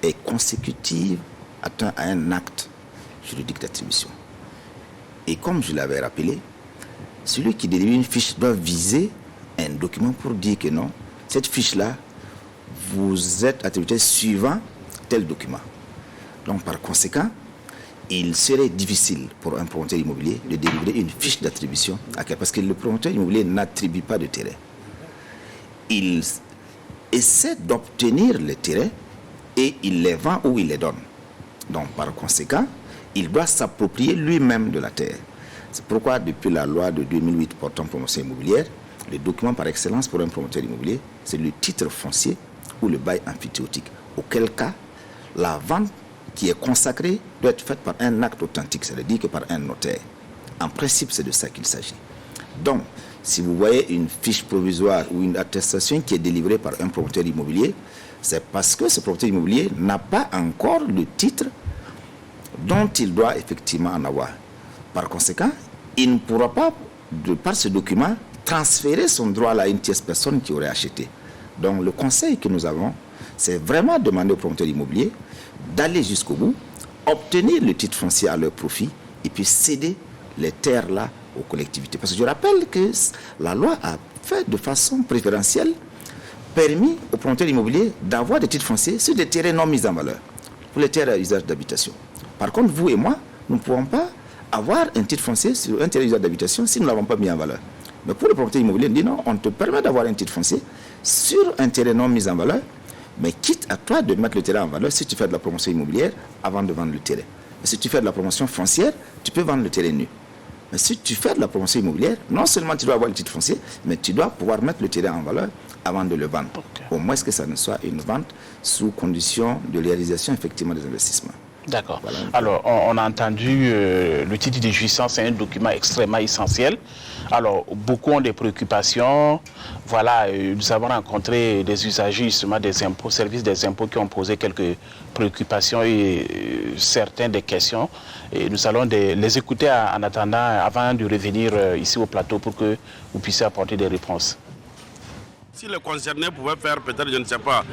est consécutive à un acte juridique d'attribution. Et comme je l'avais rappelé, celui qui délivre une fiche doit viser un document pour dire que non, cette fiche-là, vous êtes attribué suivant tel document. Donc par conséquent, il serait difficile pour un promoteur immobilier de délivrer une fiche d'attribution parce que le promoteur immobilier n'attribue pas de terrain. Il essaie d'obtenir les terrains et il les vend ou il les donne. Donc par conséquent, il doit s'approprier lui-même de la terre. C'est pourquoi depuis la loi de 2008 portant promotion immobilière, le document par excellence pour un promoteur immobilier, c'est le titre foncier ou le bail emphytéotique. Auquel cas, la vente qui est consacrée doit être faite par un acte authentique, c'est-à-dire que par un notaire. En principe, c'est de ça qu'il s'agit. Donc, si vous voyez une fiche provisoire ou une attestation qui est délivrée par un promoteur immobilier, c'est parce que ce promoteur immobilier n'a pas encore le titre dont il doit effectivement en avoir. Par conséquent, il ne pourra pas, par ce document, transférer son droit à une tierce personne qui aurait acheté. Donc le conseil que nous avons, c'est vraiment demander aux promoteurs immobiliers d'aller jusqu'au bout, obtenir le titre foncier à leur profit et puis céder les terres-là aux collectivités. Parce que je rappelle que la loi a fait de façon préférentielle, permis aux promoteurs immobiliers d'avoir des titres fonciers sur des terrains non mis en valeur, pour les terres à usage d'habitation. Par contre, vous et moi, nous ne pouvons pas avoir un titre foncier sur un terrain à usage d'habitation si nous ne l'avons pas mis en valeur. Mais pour le promoteur immobilier, on dit non, on te permet d'avoir un titre foncier sur un terrain non mis en valeur, mais quitte à toi de mettre le terrain en valeur si tu fais de la promotion immobilière avant de vendre le terrain. Mais si tu fais de la promotion foncière, tu peux vendre le terrain nu. Mais si tu fais de la promotion immobilière, non seulement tu dois avoir le titre foncier, mais tu dois pouvoir mettre le terrain en valeur avant de le vendre. Au moins que ça ne soit une vente sous condition de réalisation effectivement des investissements. D'accord. Voilà. Alors, on a entendu le titre de jouissance, c'est un document extrêmement essentiel. Alors, beaucoup ont des préoccupations. Voilà, nous avons rencontré des usagers, justement, des impôts, services des impôts qui ont posé quelques préoccupations et certaines des questions. Et nous allons les écouter en attendant, avant de revenir ici au plateau pour que vous puissiez apporter des réponses. Si les concernés pouvaient faire peut-être, je ne sais pas,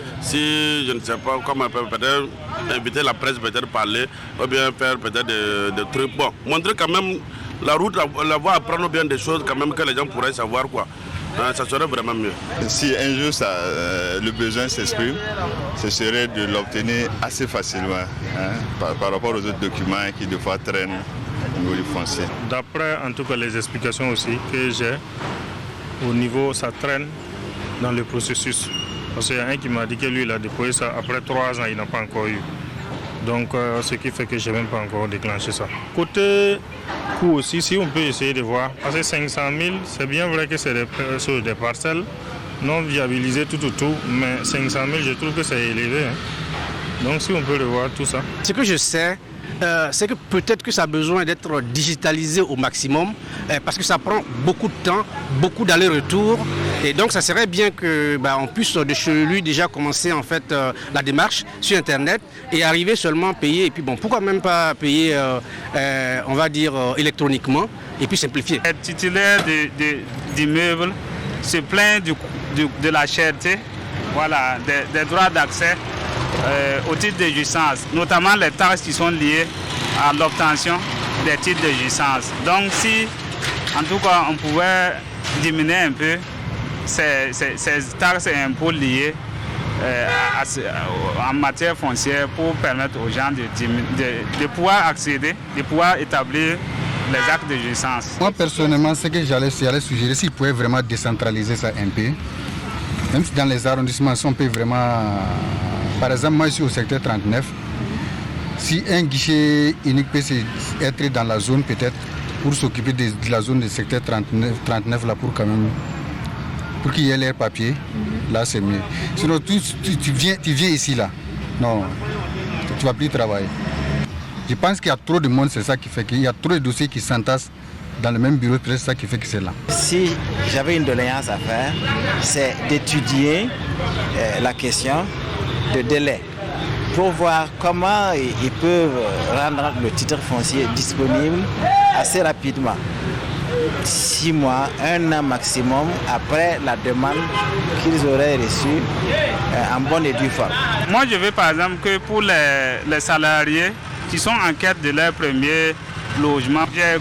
comment peut-être inviter la presse, peut-être parler, ou bien faire peut-être des trucs. Bon, montrer quand même la route, la voie, apprendre bien des choses quand même que les gens pourraient savoir quoi. Ça serait vraiment mieux. Si un jour le besoin s'exprime, ce serait de l'obtenir assez facilement par rapport aux autres documents qui des fois traînent niveau du foncier. D'après en tout cas les explications aussi que j'ai, au niveau ça traîne dans le processus. Parce qu'il y a un qui m'a dit que lui il a déposé ça après 3 ans, il n'a pas encore eu. Donc ce qui fait que je n'ai même pas encore déclenché ça. Côté coût aussi, si on peut essayer de voir, parce que 500 000, c'est bien vrai que c'est sur des parcelles non viabilisées tout, mais 500 000, je trouve que c'est élevé. Donc si on peut le voir tout ça. Ce que je sais, c'est que peut-être que ça a besoin d'être digitalisé au maximum, parce que ça prend beaucoup de temps, beaucoup d'allers-retours. Et donc ça serait bien qu'on puisse de chez lui déjà commencer en fait la démarche sur Internet et arriver seulement à payer. Et puis bon, pourquoi même pas payer, on va dire, électroniquement et puis simplifier. Les titulaires d'immeubles se plaignent de la cherté, voilà, des droits d'accès au titre de jouissance, notamment les taxes qui sont liées à l'obtention des titres de jouissance. Donc si, en tout cas, on pouvait diminuer un peu ces taxes et impôts liés en matière foncière pour permettre aux gens de pouvoir accéder, de pouvoir établir les actes de jouissance. Moi personnellement, ce que j'allais suggérer, s'ils pouvaient vraiment décentraliser ça un peu, même si dans les arrondissements, si on peut vraiment... Par exemple, moi je suis au secteur 39, si un guichet unique peut être dans la zone peut-être, pour s'occuper de la zone du secteur 39 là, pour quand même... Pour qu'il y ait l'air papier, là c'est mieux. Sinon tu viens ici là, non, tu ne vas plus travailler. Je pense qu'il y a trop de monde, c'est ça qui fait qu'il y a trop de dossiers qui s'entassent dans le même bureau, c'est ça qui fait que c'est là. Si j'avais une doléance à faire, c'est d'étudier la question de délai pour voir comment ils peuvent rendre le titre foncier disponible assez rapidement. 6 mois, 1 an maximum après la demande qu'ils auraient reçue en bonne et due forme. Moi, je veux par exemple que pour les salariés qui sont en quête de leur premier logement, j'ai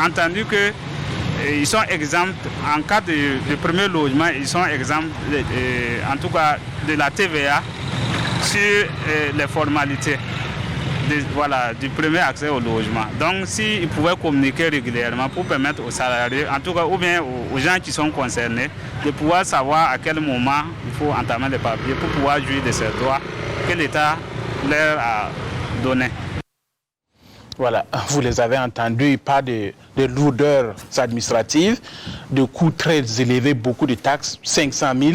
entendu qu'ils sont exempts en cas de premier logement, ils sont exempts en tout cas de la TVA sur les formalités. Du premier accès au logement. Donc s'ils pouvaient communiquer régulièrement pour permettre aux salariés, en tout cas ou bien aux gens qui sont concernés, de pouvoir savoir à quel moment il faut entamer les papiers pour pouvoir jouir de ces droits que l'État leur a donnés. Voilà, vous les avez entendus, pas de lourdeurs administratives, de coûts très élevés, beaucoup de taxes, 500 000.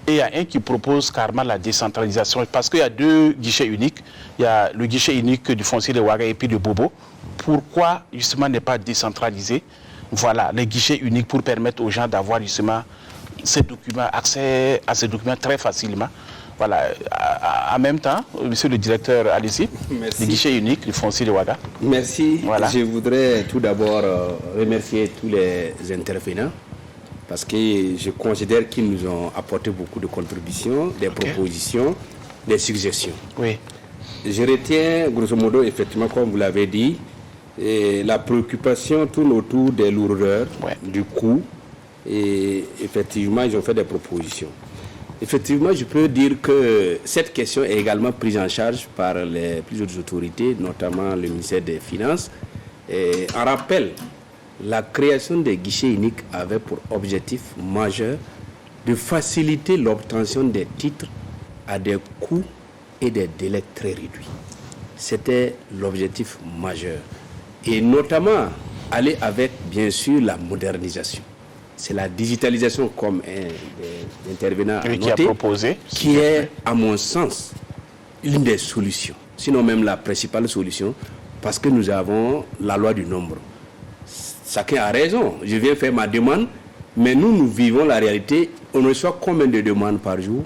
Et il y a un qui propose carrément la décentralisation, parce qu'il y a 2 guichets uniques. Il y a le guichet unique du foncier de Ouaga et puis de Bobo. Pourquoi justement ne pas décentraliser, voilà, les guichets uniques pour permettre aux gens d'avoir justement ces documents, accès à ces documents très facilement. Voilà, en même temps, monsieur le directeur, allez-y, le guichet unique du foncier de Ouaga. Merci. Voilà. Je voudrais tout d'abord remercier tous les intervenants, parce que je considère qu'ils nous ont apporté beaucoup de contributions, des propositions, des suggestions. Oui. Je retiens, grosso modo, effectivement, comme vous l'avez dit, la préoccupation tourne autour des lourdeurs, du coût, et effectivement, ils ont fait des propositions. Effectivement, je peux dire que cette question est également prise en charge par plusieurs autorités, notamment le ministère des Finances. Et en rappel, la création des guichets uniques avait pour objectif majeur de faciliter l'obtention des titres à des coûts et des délais très réduits. C'était l'objectif majeur. Et notamment, aller avec, bien sûr, la modernisation. C'est la digitalisation, comme un intervenant a noté, qui a proposé, qui est, à mon sens, l'une des solutions. Sinon même la principale solution, parce que nous avons la loi du nombre. Chacun a raison. Je viens faire ma demande, mais nous vivons la réalité. On reçoit combien de demandes par jour,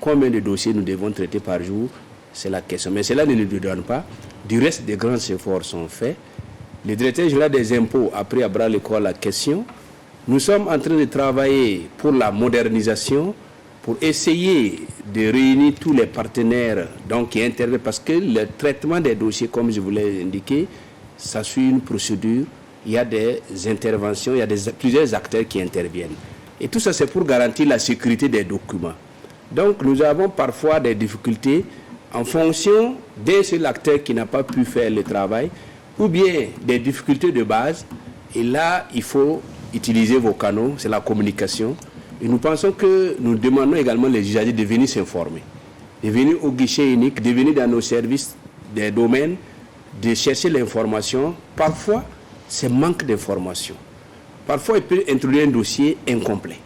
combien de dossiers nous devons traiter par jour, c'est la question. Mais cela ne nous donne pas. Du reste, des grands efforts sont faits. Le directeur général des impôts a pris à bras le corps la question. Nous sommes en train de travailler pour la modernisation, pour essayer de réunir tous les partenaires qui interviennent, parce que le traitement des dossiers, comme je vous l'ai indiqué, ça suit une procédure. Il y a des interventions, il y a plusieurs acteurs qui interviennent. Et tout ça, c'est pour garantir la sécurité des documents. Donc, nous avons parfois des difficultés en fonction d'un seul acteur qui n'a pas pu faire le travail. ou bien des difficultés de base. Et là, il faut utiliser vos canaux, c'est la communication. Et nous pensons que nous demandons également les usagers de venir s'informer, de venir au guichet unique, de venir dans nos services des domaines, de chercher l'information. Parfois, c'est manque d'information. Parfois, il peut introduire un dossier incomplet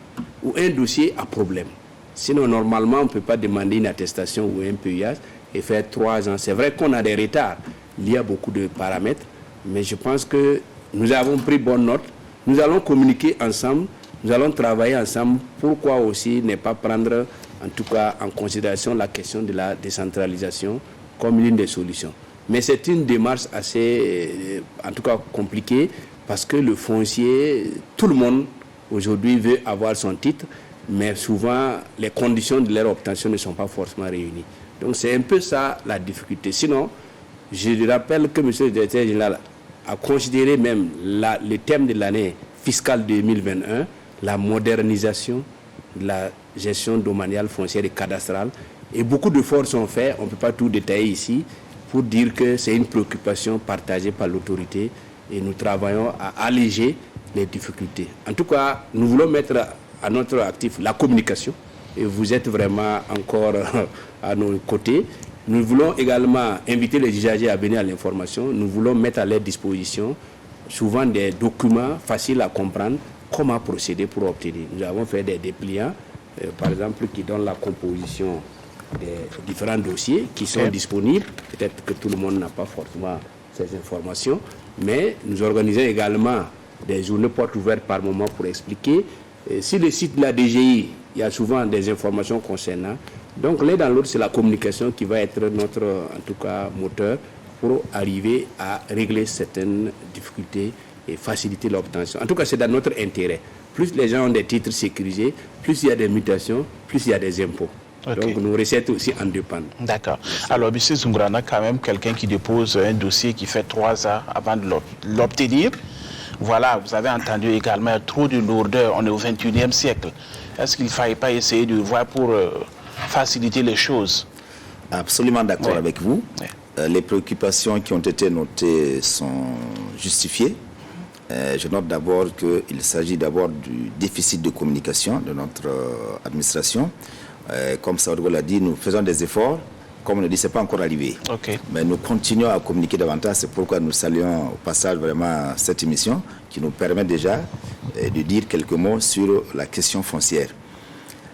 ou un dossier à problème. Sinon, normalement, on ne peut pas demander une attestation ou un PUH et faire 3 ans. C'est vrai qu'on a des retards. Il y a beaucoup de paramètres, mais je pense que nous avons pris bonne note. Nous allons communiquer ensemble, nous allons travailler ensemble. Pourquoi aussi ne pas prendre, en tout cas, en considération la question de la décentralisation comme l'une des solutions. Mais c'est une démarche assez, en tout cas, compliquée, parce que le foncier, tout le monde aujourd'hui veut avoir son titre, mais souvent les conditions de leur obtention ne sont pas forcément réunies. Donc c'est un peu ça la difficulté. Sinon, je rappelle que M. le directeur général a considéré même le thème de l'année fiscale 2021, la modernisation de la gestion domaniale, foncière et cadastrale. Et beaucoup d'efforts sont faits, on ne peut pas tout détailler ici, pour dire que c'est une préoccupation partagée par l'autorité et nous travaillons à alléger les difficultés. En tout cas, nous voulons mettre à notre actif la communication et vous êtes vraiment encore à nos côtés. Nous voulons également inviter les usagers à venir à l'information. Nous voulons mettre à leur disposition souvent des documents faciles à comprendre, comment procéder pour obtenir. Nous avons fait des dépliants, par exemple, qui donnent la composition des différents dossiers qui sont disponibles. Peut-être que tout le monde n'a pas forcément ces informations, mais nous organisons également des journées portes ouvertes par moment pour expliquer. Si le site de la DGI, il y a souvent des informations concernant. Donc l'un dans l'autre, c'est la communication qui va être notre, en tout cas, moteur pour arriver à régler certaines difficultés et faciliter l'obtention. En tout cas, c'est dans notre intérêt. Plus les gens ont des titres sécurisés, plus il y a des mutations, plus il y a des impôts. Okay. Donc nos recettes aussi en dépendent. D'accord. Alors, M. Zungrana, quand même quelqu'un qui dépose un dossier qui fait 3 ans avant de l'obtenir. Voilà, vous avez entendu également trop de lourdeur. On est au XXIe siècle. Est-ce qu'il ne faille pas essayer de voir pour faciliter les choses? Absolument d'accord avec vous. Les préoccupations qui ont été notées sont justifiées. Je note d'abord qu'il s'agit d'abord du déficit de communication de notre administration. Comme Saoudou l'a dit, nous faisons des efforts. Comme on le dit, ce n'est pas encore arrivé. Okay. Mais nous continuons à communiquer davantage. C'est pourquoi nous saluons au passage vraiment cette émission qui nous permet déjà de dire quelques mots sur la question foncière.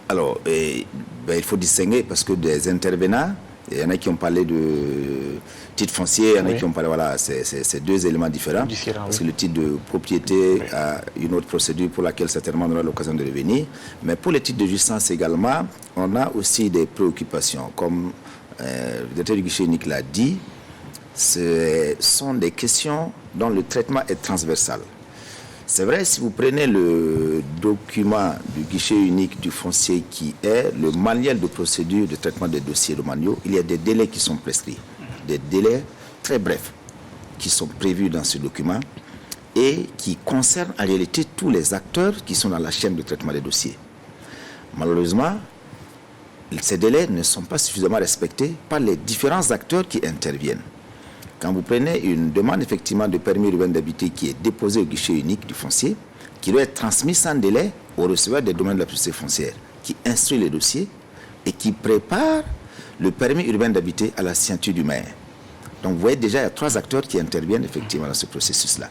Alors, il faut distinguer parce que des intervenants, il y en a qui ont parlé de titre foncier, il y en a qui ont parlé, voilà, c'est 2 éléments différents. Parce que le titre de propriété a une autre procédure pour laquelle certainement on aura l'occasion de revenir. Mais pour les titres de jouissance également, on a aussi des préoccupations. Comme le directeur du guichet unique l'a dit, ce sont des questions dont le traitement est transversal. C'est vrai, si vous prenez le document du guichet unique du foncier qui est le manuel de procédure de traitement des dossiers domaniaux, il y a des délais qui sont prescrits, des délais très brefs qui sont prévus dans ce document et qui concernent en réalité tous les acteurs qui sont dans la chaîne de traitement des dossiers. Malheureusement, ces délais ne sont pas suffisamment respectés par les différents acteurs qui interviennent. Quand vous prenez une demande effectivement de permis urbain d'habiter qui est déposée au guichet unique du foncier, qui doit être transmise sans délai au receveur des domaines de la propriété foncière, qui instruit les dossiers et qui prépare le permis urbain d'habiter à la signature du maire. Donc vous voyez déjà, il y a 3 acteurs qui interviennent effectivement dans ce processus-là.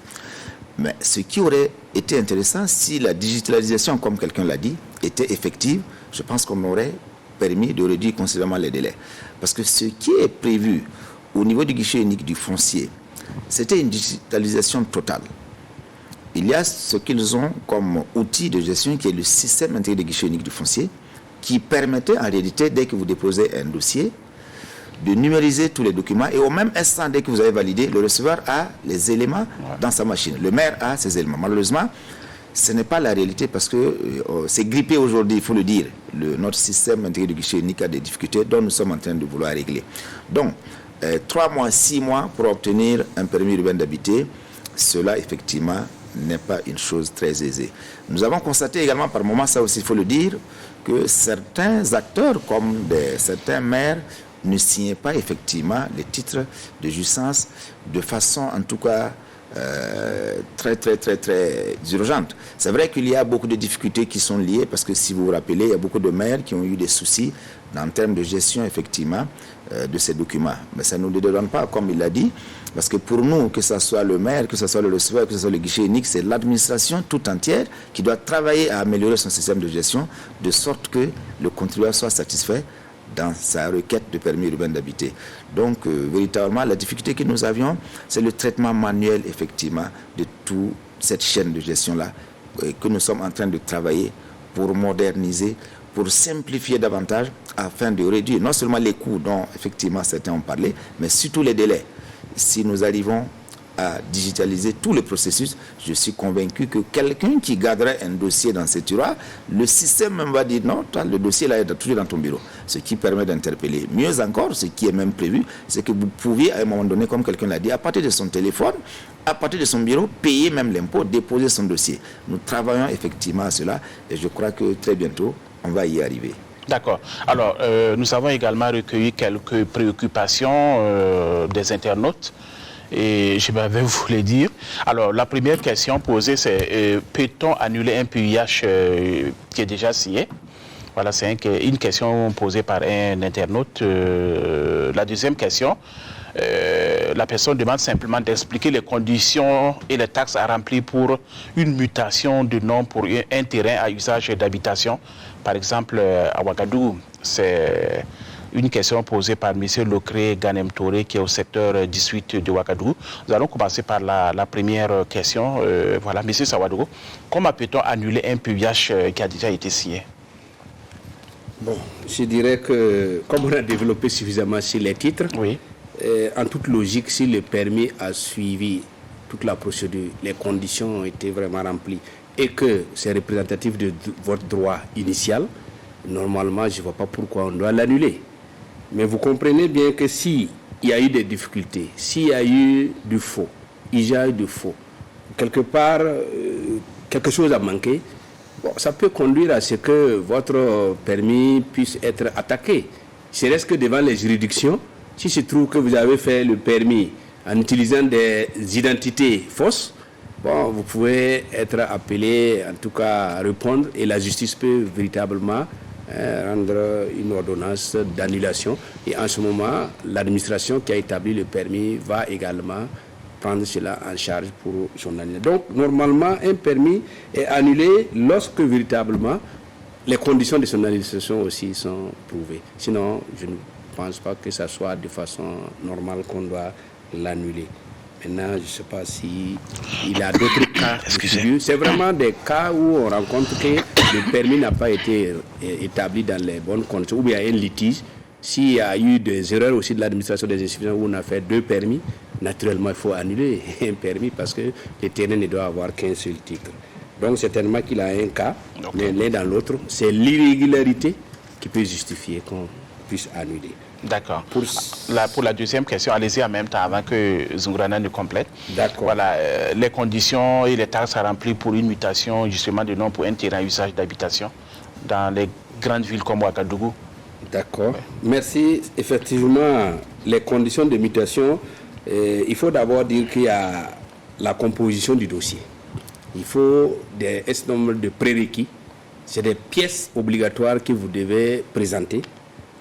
Mais ce qui aurait été intéressant, si la digitalisation, comme quelqu'un l'a dit, était effective, je pense qu'on aurait permis de réduire considérablement les délais. Parce que ce qui est prévu au niveau du guichet unique du foncier, c'était une digitalisation totale. Il y a ce qu'ils ont comme outil de gestion qui est le système intégré de guichet unique du foncier qui permettait en réalité, dès que vous déposez un dossier, de numériser tous les documents et au même instant, dès que vous avez validé, le receveur a les éléments dans sa machine. Le maire a ces éléments. Malheureusement, ce n'est pas la réalité parce que c'est grippé aujourd'hui, il faut le dire. Notre système intégré de guichet unique a des difficultés dont nous sommes en train de vouloir régler. Donc, 3 mois, 6 mois pour obtenir un permis urbain d'habiter, cela effectivement n'est pas une chose très aisée. Nous avons constaté également par moments, ça aussi il faut le dire, que certains acteurs comme certains maires ne signent pas effectivement les titres de jouissance de façon en tout cas très urgente. C'est vrai qu'il y a beaucoup de difficultés qui sont liées parce que si vous vous rappelez, il y a beaucoup de maires qui ont eu des soucis en termes de gestion effectivement de ces documents. Mais ça ne nous dédonne pas, comme il l'a dit, parce que pour nous, que ce soit le maire, que ce soit le receveur, que ce soit le guichet unique, c'est l'administration tout entière qui doit travailler à améliorer son système de gestion de sorte que le contribuable soit satisfait dans sa requête de permis urbain d'habiter. Donc, véritablement, la difficulté que nous avions, c'est le traitement manuel, effectivement, de toute cette chaîne de gestion-là, que nous sommes en train de travailler pour moderniser, pour simplifier davantage, afin de réduire non seulement les coûts dont, effectivement, certains ont parlé, mais surtout les délais. Si nous arrivons à digitaliser tout le processus, je suis convaincu que quelqu'un qui garderait un dossier dans ses tiroirs, le système même va dire non, toi, le dossier là est toujours dans ton bureau, ce qui permet d'interpeller. Mieux encore, ce qui est même prévu, c'est que vous pouviez à un moment donné, comme quelqu'un l'a dit, à partir de son téléphone, à partir de son bureau, payer même l'impôt, déposer son dossier. Nous travaillons effectivement à cela et je crois que très bientôt, on va y arriver. D'accord. Alors, nous avons également recueilli quelques préoccupations des internautes. Et je vais vous les dire. Alors, la première question posée, c'est peut-on annuler un PUH qui est déjà signé? Voilà, c'est une question posée par un internaute. La deuxième question, la personne demande simplement d'expliquer les conditions et les taxes à remplir pour une mutation de nom pour un terrain à usage d'habitation. Par exemple, à Ouagadougou, c'est une question posée par M. Locré Ganem Touré, qui est au secteur 18 de Ouagadougou. Nous allons commencer par la première question. Voilà, M. Sawadougou, comment peut-on annuler un PUH qui a déjà été signé? Bon, je dirais que comme on a développé suffisamment sur les titres, oui. En toute logique, si le permis a suivi toute la procédure, les conditions ont été vraiment remplies et que c'est représentatif de votre droit initial, normalement, je ne vois pas pourquoi on doit l'annuler. Mais vous comprenez bien que s'il y a eu des difficultés, s'il y a eu du faux, usage de faux, quelque part, quelque chose a manqué, bon, ça peut conduire à ce que votre permis puisse être attaqué. C'est-à-dire que devant les juridictions, si se trouve que vous avez fait le permis en utilisant des identités fausses, bon, vous pouvez être appelé, en tout cas, à répondre et la justice peut véritablement rendre une ordonnance d'annulation. Et en ce moment, l'administration qui a établi le permis va également prendre cela en charge pour son annulation. Donc, normalement, un permis est annulé lorsque véritablement les conditions de son annulation aussi sont prouvées. Sinon, je ne pense pas que ça soit de façon normale qu'on doit l'annuler. Maintenant, je ne sais pas s'il y a d'autres cas. C'est vraiment des cas où on rencontre que le permis n'a pas été établi dans les bonnes conditions, ou bien il y a un litige. S'il y a eu des erreurs aussi de l'administration des institutions où on a fait 2 permis, naturellement, il faut annuler un permis parce que le terrain ne doit avoir qu'un seul titre. Donc, certainement qu'il a un cas, mais l'un dans l'autre, c'est l'irrégularité qui peut justifier qu'on puisse annuler. D'accord. Pour la deuxième question, allez-y en même temps avant que Zungrana ne complète. D'accord. Voilà, les conditions et les taxes à remplir pour une mutation justement de nom pour un terrain à usage d'habitation dans les grandes villes comme Ouagadougou. D'accord. Ouais. Merci. Effectivement, les conditions de mutation, il faut d'abord dire qu'il y a la composition du dossier. Il faut un certain nombre de prérequis. C'est des pièces obligatoires que vous devez présenter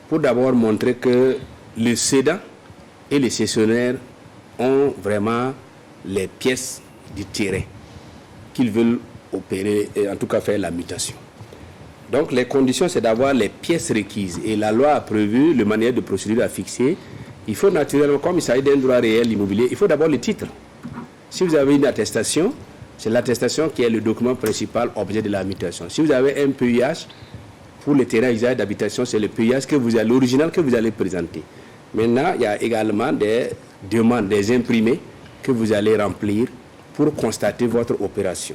pour d'abord montrer que le cédant et les cessionnaires ont vraiment les pièces du terrain qu'ils veulent opérer, et en tout cas faire la mutation. Donc les conditions, c'est d'avoir les pièces requises. Et la loi a prévu le manuel de procédure à fixer. Il faut naturellement, comme il s'agit d'un droit réel immobilier, il faut d'abord le titre. Si vous avez une attestation, c'est l'attestation qui est le document principal objet de la mutation. Si vous avez un PUH, pour le terrain usage d'habitation, c'est le PUH que vous avez, l'original que vous allez présenter. Maintenant, il y a également des demandes, des imprimés que vous allez remplir pour constater votre opération.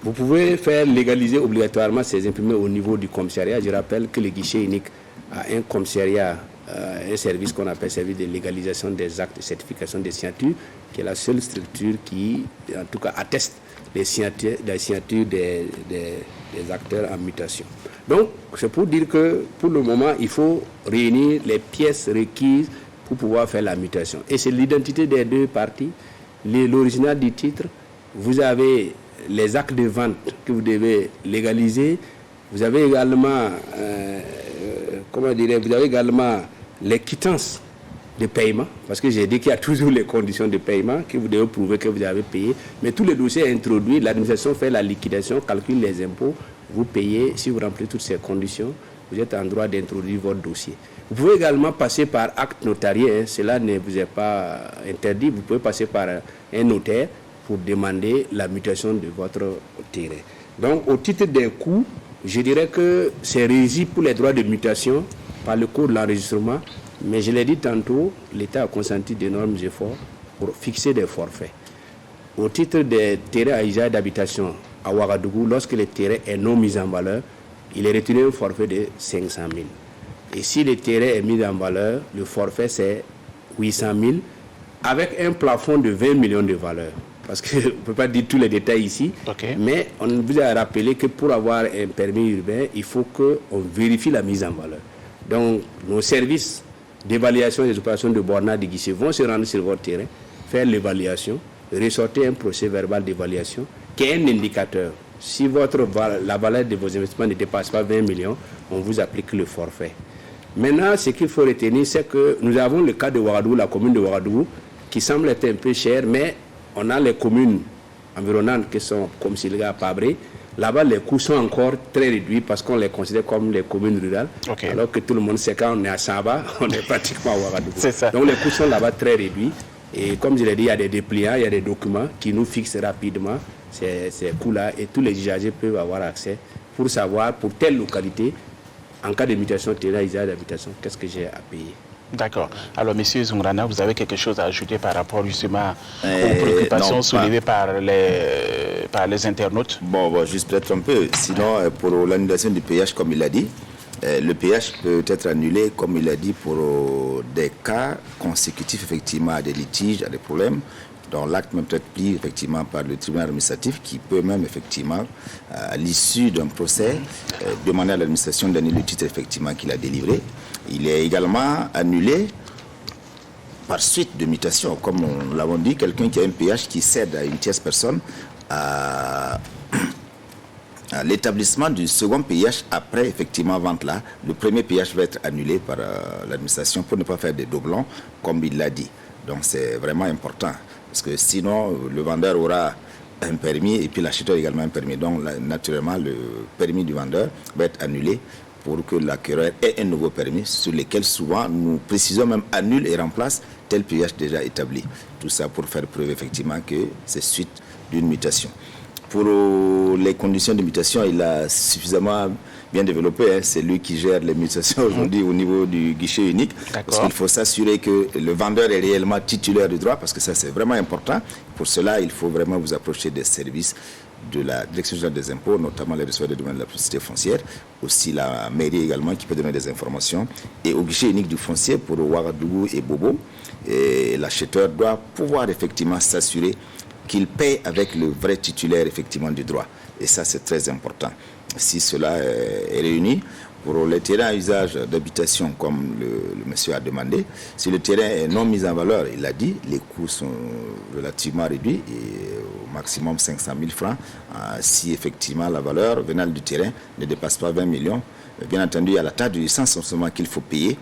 Vous pouvez faire légaliser obligatoirement ces imprimés au niveau du commissariat. Je rappelle que le guichet unique a un commissariat un service qu'on appelle service de légalisation des actes de certification des signatures, qui est la seule structure qui, en tout cas, atteste les signatures des acteurs en mutation. Donc, c'est pour dire que, pour le moment, il faut réunir les pièces requises pour pouvoir faire la mutation. Et c'est l'identité des deux parties, l'original du titre, vous avez les actes de vente que vous devez légaliser, vous avez également, vous avez également les quittances de paiement, parce que j'ai dit qu'il y a toujours les conditions de paiement, que vous devez prouver que vous avez payé, mais tous les dossiers introduits, l'administration fait la liquidation, calcule les impôts, vous payez, si vous remplissez toutes ces conditions, vous êtes en droit d'introduire votre dossier. Vous pouvez également passer par acte notarié, cela ne vous est pas interdit, vous pouvez passer par un notaire pour demander la mutation de votre terrain. Donc, au titre des coûts, je dirais que c'est régi pour les droits de mutation par le cours de l'enregistrement, mais je l'ai dit tantôt, l'État a consenti d'énormes efforts pour fixer des forfaits. Au titre des terrains à usage d'habitation à Ouagadougou, lorsque le terrain est non mis en valeur, il est retenu un forfait de 500 000. Et si le terrain est mis en valeur, le forfait c'est 800 000 avec un plafond de 20 millions de valeur. Parce qu'on ne peut pas dire tous les détails ici, mais on vous a rappelé que pour avoir un permis urbain, il faut qu'on vérifie la mise en valeur. Donc, nos services d'évaluation des opérations de bornage de guichet vont se rendre sur votre terrain, faire l'évaluation, ressortir un procès verbal d'évaluation qui est un indicateur. Si la valeur de vos investissements ne dépasse pas 20 millions, on vous applique le forfait. Maintenant, ce qu'il faut retenir, c'est que nous avons le cas de Ouagadougou, la commune de Ouagadougou, qui semble être un peu chère, mais on a les communes environnantes qui sont comme Silga, Pabré. Là-bas, les coûts sont encore très réduits parce qu'on les considère comme les communes rurales. Alors que tout le monde sait quand on est à Saba, on est pratiquement à Ouagadougou. Donc les coûts sont là-bas très réduits. Et comme je l'ai dit, il y a des dépliants, il y a des documents qui nous fixent rapidement ces coûts-là. Et tous les usagers peuvent avoir accès pour savoir, pour telle localité, en cas de mutation terrain, usage d'habitation, qu'est-ce que j'ai à payer. D'accord. Alors, M. Zungrana, vous avez quelque chose à ajouter par rapport justement aux préoccupations soulevées par les internautes? Bon, juste peut-être un peu. Sinon, pour l'annulation du péage, comme il l'a dit, le péage peut être annulé, comme il l'a dit, pour des cas consécutifs effectivement à des litiges, à des problèmes, dont l'acte même peut être pris effectivement par le tribunal administratif qui peut même effectivement, à l'issue d'un procès, demander à l'administration d'annuler le titre effectivement qu'il a délivré. Il est également annulé par suite de mutation, comme nous l'avons dit, quelqu'un qui a un péage qui cède à une tierce personne à l'établissement du second péage après effectivement vente là. Le premier péage va être annulé par l'administration pour ne pas faire des doublons, comme il l'a dit. Donc c'est vraiment important. Parce que sinon, le vendeur aura un permis et puis l'acheteur également un permis. Donc, naturellement, le permis du vendeur va être annulé pour que l'acquéreur ait un nouveau permis sur lequel souvent nous précisons même annule et remplace tel péage déjà établi. Tout ça pour faire preuve effectivement que c'est suite d'une mutation. Pour les conditions de mutation, il a suffisamment bien développé. C'est lui qui gère les mutations aujourd'hui au niveau du guichet unique. Parce qu'il faut s'assurer que le vendeur est réellement titulaire du droit, parce que ça c'est vraiment important. Pour cela, il faut vraiment vous approcher des services de la Direction générale des impôts, notamment les receveurs des domaines de la publicité foncière, aussi la mairie également qui peut donner des informations. Et au guichet unique du foncier pour Ouagadougou et Bobo, l'acheteur doit pouvoir effectivement s'assurer qu'il paye avec le vrai titulaire effectivement du droit. Et ça, c'est très important. Si cela est réuni, pour les terrains à usage d'habitation, comme le monsieur a demandé, si le terrain est non mis en valeur, il a dit, les coûts sont relativement réduits, et au maximum 500 000 francs, si effectivement la valeur vénale du terrain ne dépasse pas 20 millions. Bien entendu, il y a la taxe de licence qu'il faut payer.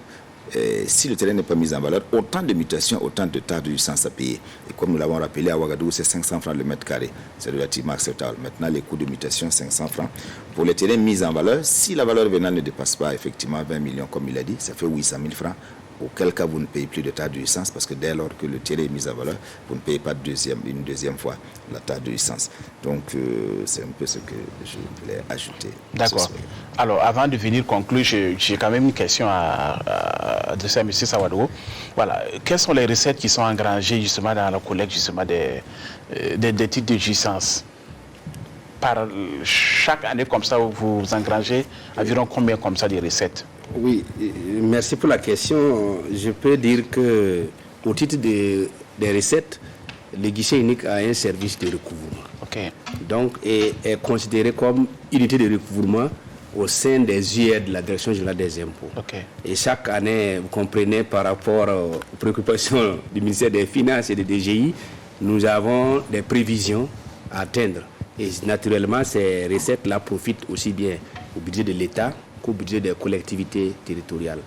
Si le terrain n'est pas mis en valeur, autant de mutations, autant de taxes de licence à payer. Et comme nous l'avons rappelé, à Ouagadougou, c'est 500 francs le mètre carré. C'est relativement acceptable. Maintenant, les coûts de mutation, 500 francs. Pour les terrains mis en valeur, si la valeur vénale ne dépasse pas effectivement 20 millions, comme il a dit, ça fait 800 000 francs. Auquel cas, vous ne payez plus de taxe de licence, parce que dès lors que le terrain est mis en valeur, vous ne payez pas une deuxième fois la taxe de licence. Donc, c'est un peu ce que je voulais ajouter. D'accord. Alors, avant de venir conclure, j'ai quand même une question à adresser à M. Sawadou. Voilà. Quelles sont les recettes qui sont engrangées justement dans la collecte justement des titres de jouissance? Par chaque année comme ça, vous engrangez environ combien comme ça de recettes? Oui, merci pour la question. Je peux dire que au titre des recettes, le guichet unique a un service de recouvrement. Donc, est considéré comme unité de recouvrement au sein des UR de la Direction générale des impôts. Et chaque année, vous comprenez, par rapport aux préoccupations du ministère des Finances et des DGI, nous avons des prévisions à atteindre. Et naturellement, ces recettes-là profitent aussi bien au budget de l'État qu'au budget des collectivités territoriales.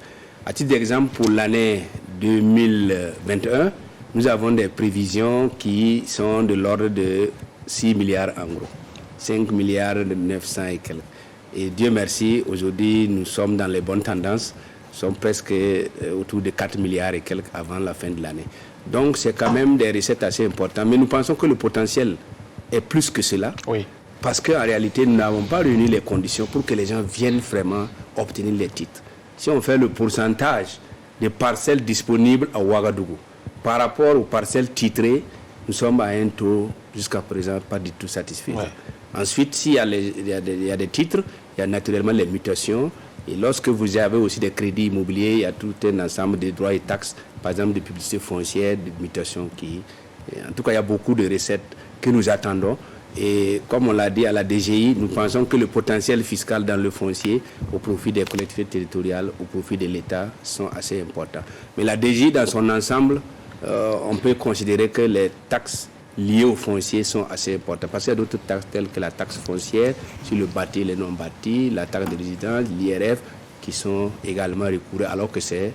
À titre d'exemple, pour l'année 2021, nous avons des prévisions qui sont de l'ordre de 6 milliards en gros, 5 milliards 900 et quelques. Et Dieu merci, aujourd'hui, nous sommes dans les bonnes tendances. Nous sommes presque autour de 4 milliards et quelques avant la fin de l'année. Donc, c'est quand même des recettes assez importantes. Mais nous pensons que le potentiel est plus que cela. Parce qu'en réalité, nous n'avons pas réuni les conditions pour que les gens viennent vraiment obtenir les titres. Si on fait le pourcentage des parcelles disponibles à Ouagadougou par rapport aux parcelles titrées, nous sommes à un taux jusqu'à présent pas du tout satisfaisant. Ensuite, s'il y a des titres, il y a naturellement les mutations. Et lorsque vous avez aussi des crédits immobiliers, il y a tout un ensemble de droits et taxes, par exemple de publicité foncière, de mutations qui... En tout cas, il y a beaucoup de recettes que nous attendons. Et comme on l'a dit à la DGI, nous pensons que le potentiel fiscal dans le foncier au profit des collectivités territoriales, au profit de l'État, sont assez importants. Mais la DGI, dans son ensemble, on peut considérer que les taxes liées au foncier sont assez importantes. Parce qu'il y a d'autres taxes telles que la taxe foncière sur le bâti et les non-bâtis, la taxe de résidence, l'IRF, qui sont également recourus alors que c'est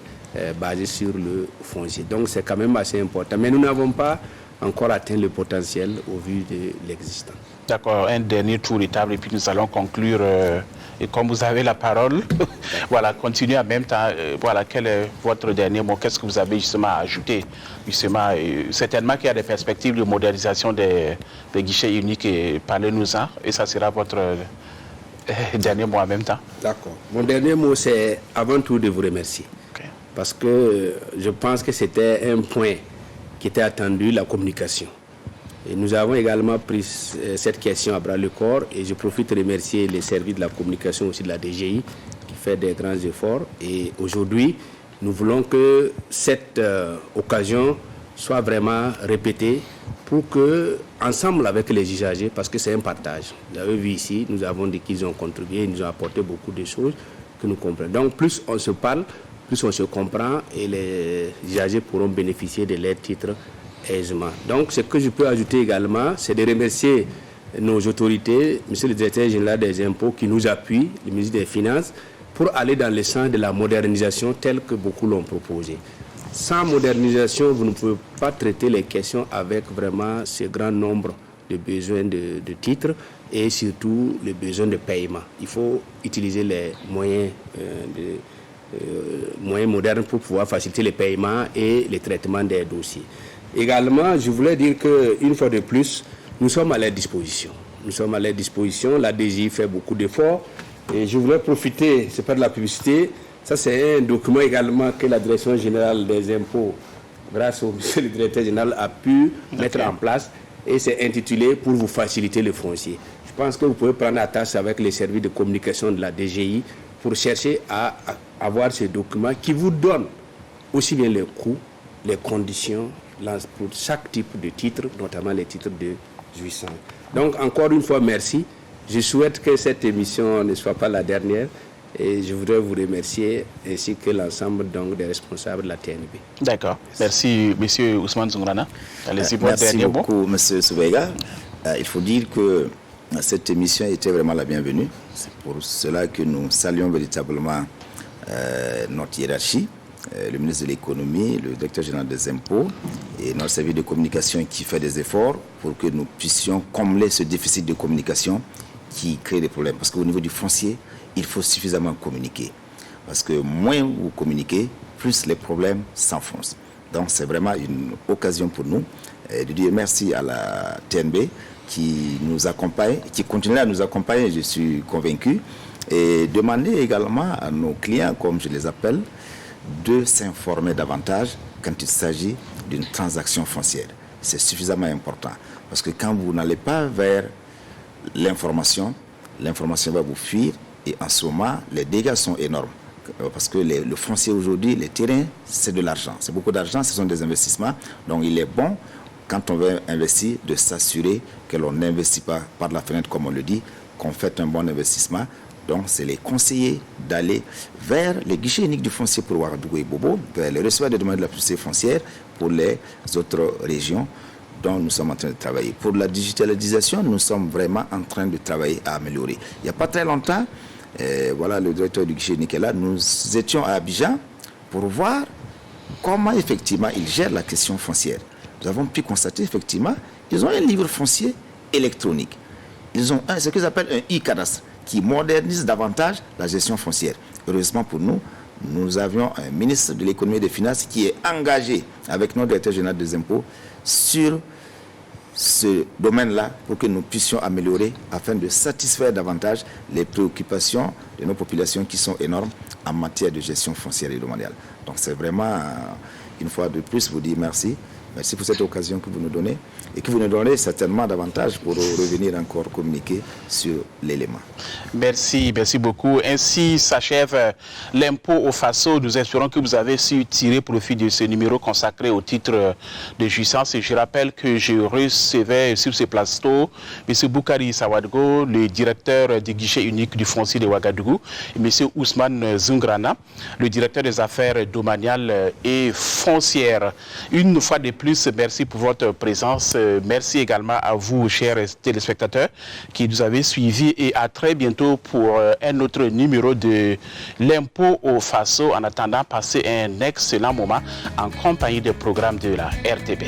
basé sur le foncier. Donc c'est quand même assez important. Mais nous n'avons pas encore atteint le potentiel au vu de l'existant. D'accord, un dernier tour de table et puis nous allons conclure. Et comme vous avez la parole, voilà, continuez en même temps. Voilà, quel est votre dernier mot? Qu'est-ce que vous avez justement à ajouter? Justement, certainement qu'il y a des perspectives de modernisation des guichets uniques et parlez-nous-en. Et ça sera votre dernier mot en même temps. D'accord. Mon dernier mot, c'est avant tout de vous remercier. Parce que je pense que c'était un point qui était attendu, la communication. Et nous avons également pris cette question à bras le corps et je profite de remercier les services de la communication aussi de la DGI qui fait des grands efforts. Et aujourd'hui, nous voulons que cette occasion soit vraiment répétée pour que, ensemble avec les usagers, parce que c'est un partage. Vous avez vu ici, nous avons dit qu'ils ont contribué, ils nous ont apporté beaucoup de choses que nous comprenons. Donc plus on se parle, plus on se comprend et les usagers pourront bénéficier de leurs titres aisément. Donc ce que je peux ajouter également, c'est de remercier nos autorités, monsieur le directeur général des impôts qui nous appuie, le ministre des Finances, pour aller dans le sens de la modernisation telle que beaucoup l'ont proposé. Sans modernisation, vous ne pouvez pas traiter les questions avec vraiment ce grand nombre de besoins de titres et surtout les besoins de paiement. Il faut utiliser les moyens modernes pour pouvoir faciliter les paiements et le traitement des dossiers. Également, je voulais dire qu'une fois de plus, nous sommes à leur disposition. Nous sommes à leur disposition, la DGI fait beaucoup d'efforts et je voulais profiter, c'est pas de la publicité, ça c'est un document également que la Direction générale des impôts, grâce au monsieur le directeur général, a pu mettre en place et c'est intitulé « Pour vous faciliter le foncier ». Je pense que vous pouvez prendre la tâche avec les services de communication de la DGI pour chercher à avoir ce document qui vous donne aussi bien les coûts, les conditions pour chaque type de titre, notamment les titres de jouissance. Donc encore une fois, merci. Je souhaite que cette émission ne soit pas la dernière et je voudrais vous remercier ainsi que l'ensemble des responsables de la TNB. D'accord. Merci, M. Ousmane Zoungrana. Merci beaucoup, M. Soubega. Il faut dire que cette émission était vraiment la bienvenue. C'est pour cela que nous saluons véritablement notre hiérarchie, le ministre de l'économie, le directeur général des impôts et notre service de communication qui fait des efforts pour que nous puissions combler ce déficit de communication qui crée des problèmes. Parce qu'au niveau du foncier, il faut suffisamment communiquer. Parce que moins vous communiquez, plus les problèmes s'enfoncent. Donc c'est vraiment une occasion pour nous de dire merci à la TNB qui nous accompagne, qui continue à nous accompagner, je suis convaincu, et demander également à nos clients, comme je les appelle, de s'informer davantage quand il s'agit d'une transaction foncière. C'est suffisamment important. Parce que quand vous n'allez pas vers l'information va vous fuir et en ce moment, les dégâts sont énormes. parce que le foncier aujourd'hui, les terrains, c'est de l'argent. C'est beaucoup d'argent, ce sont des investissements. Donc il est bon, quand on veut investir, de s'assurer que l'on n'investit pas par la fenêtre, comme on le dit, qu'on fait un bon investissement. Donc c'est les conseillers d'aller vers les guichets uniques du foncier pour Ouagadougou et Bobo, vers les receveurs des demandes de la publicité foncière pour les autres régions dont nous sommes en train de travailler. Pour la digitalisation, nous sommes vraiment en train de travailler à améliorer. Il n'y a pas très longtemps, voilà, le directeur du guichet unique est là, nous étions à Abidjan pour voir comment effectivement ils gèrent la question foncière. Nous avons pu constater effectivement qu'ils ont un livre foncier électronique. Ils ont ce qu'ils appellent un e-cadastre qui modernise davantage la gestion foncière. Heureusement pour nous, nous avions un ministre de l'économie et des finances qui est engagé avec notre directeur général des impôts sur ce domaine-là pour que nous puissions améliorer afin de satisfaire davantage les préoccupations de nos populations qui sont énormes en matière de gestion foncière et domaniale. Donc c'est vraiment, une fois de plus, vous dire merci. Merci pour cette occasion que vous nous donnez et que vous nous donnez certainement davantage pour revenir encore communiquer sur l'élément. Merci beaucoup. Ainsi s'achève l'impôt au Faso. Nous espérons que vous avez su tirer profit de ce numéro consacré au titre de jouissance. Et je rappelle que je recevais sur ce plateau M. Boukari Sawadgo, le directeur du guichet unique du foncier de Ouagadougou, et M. Ousmane Zungrana, le directeur des affaires domaniales et foncières. Une fois de plus, merci pour votre présence. Merci également à vous, chers téléspectateurs, qui nous avez suivis, et à très bientôt pour un autre numéro de l'impôt au Faso. En attendant, passez un excellent moment en compagnie des programmes de la RTB.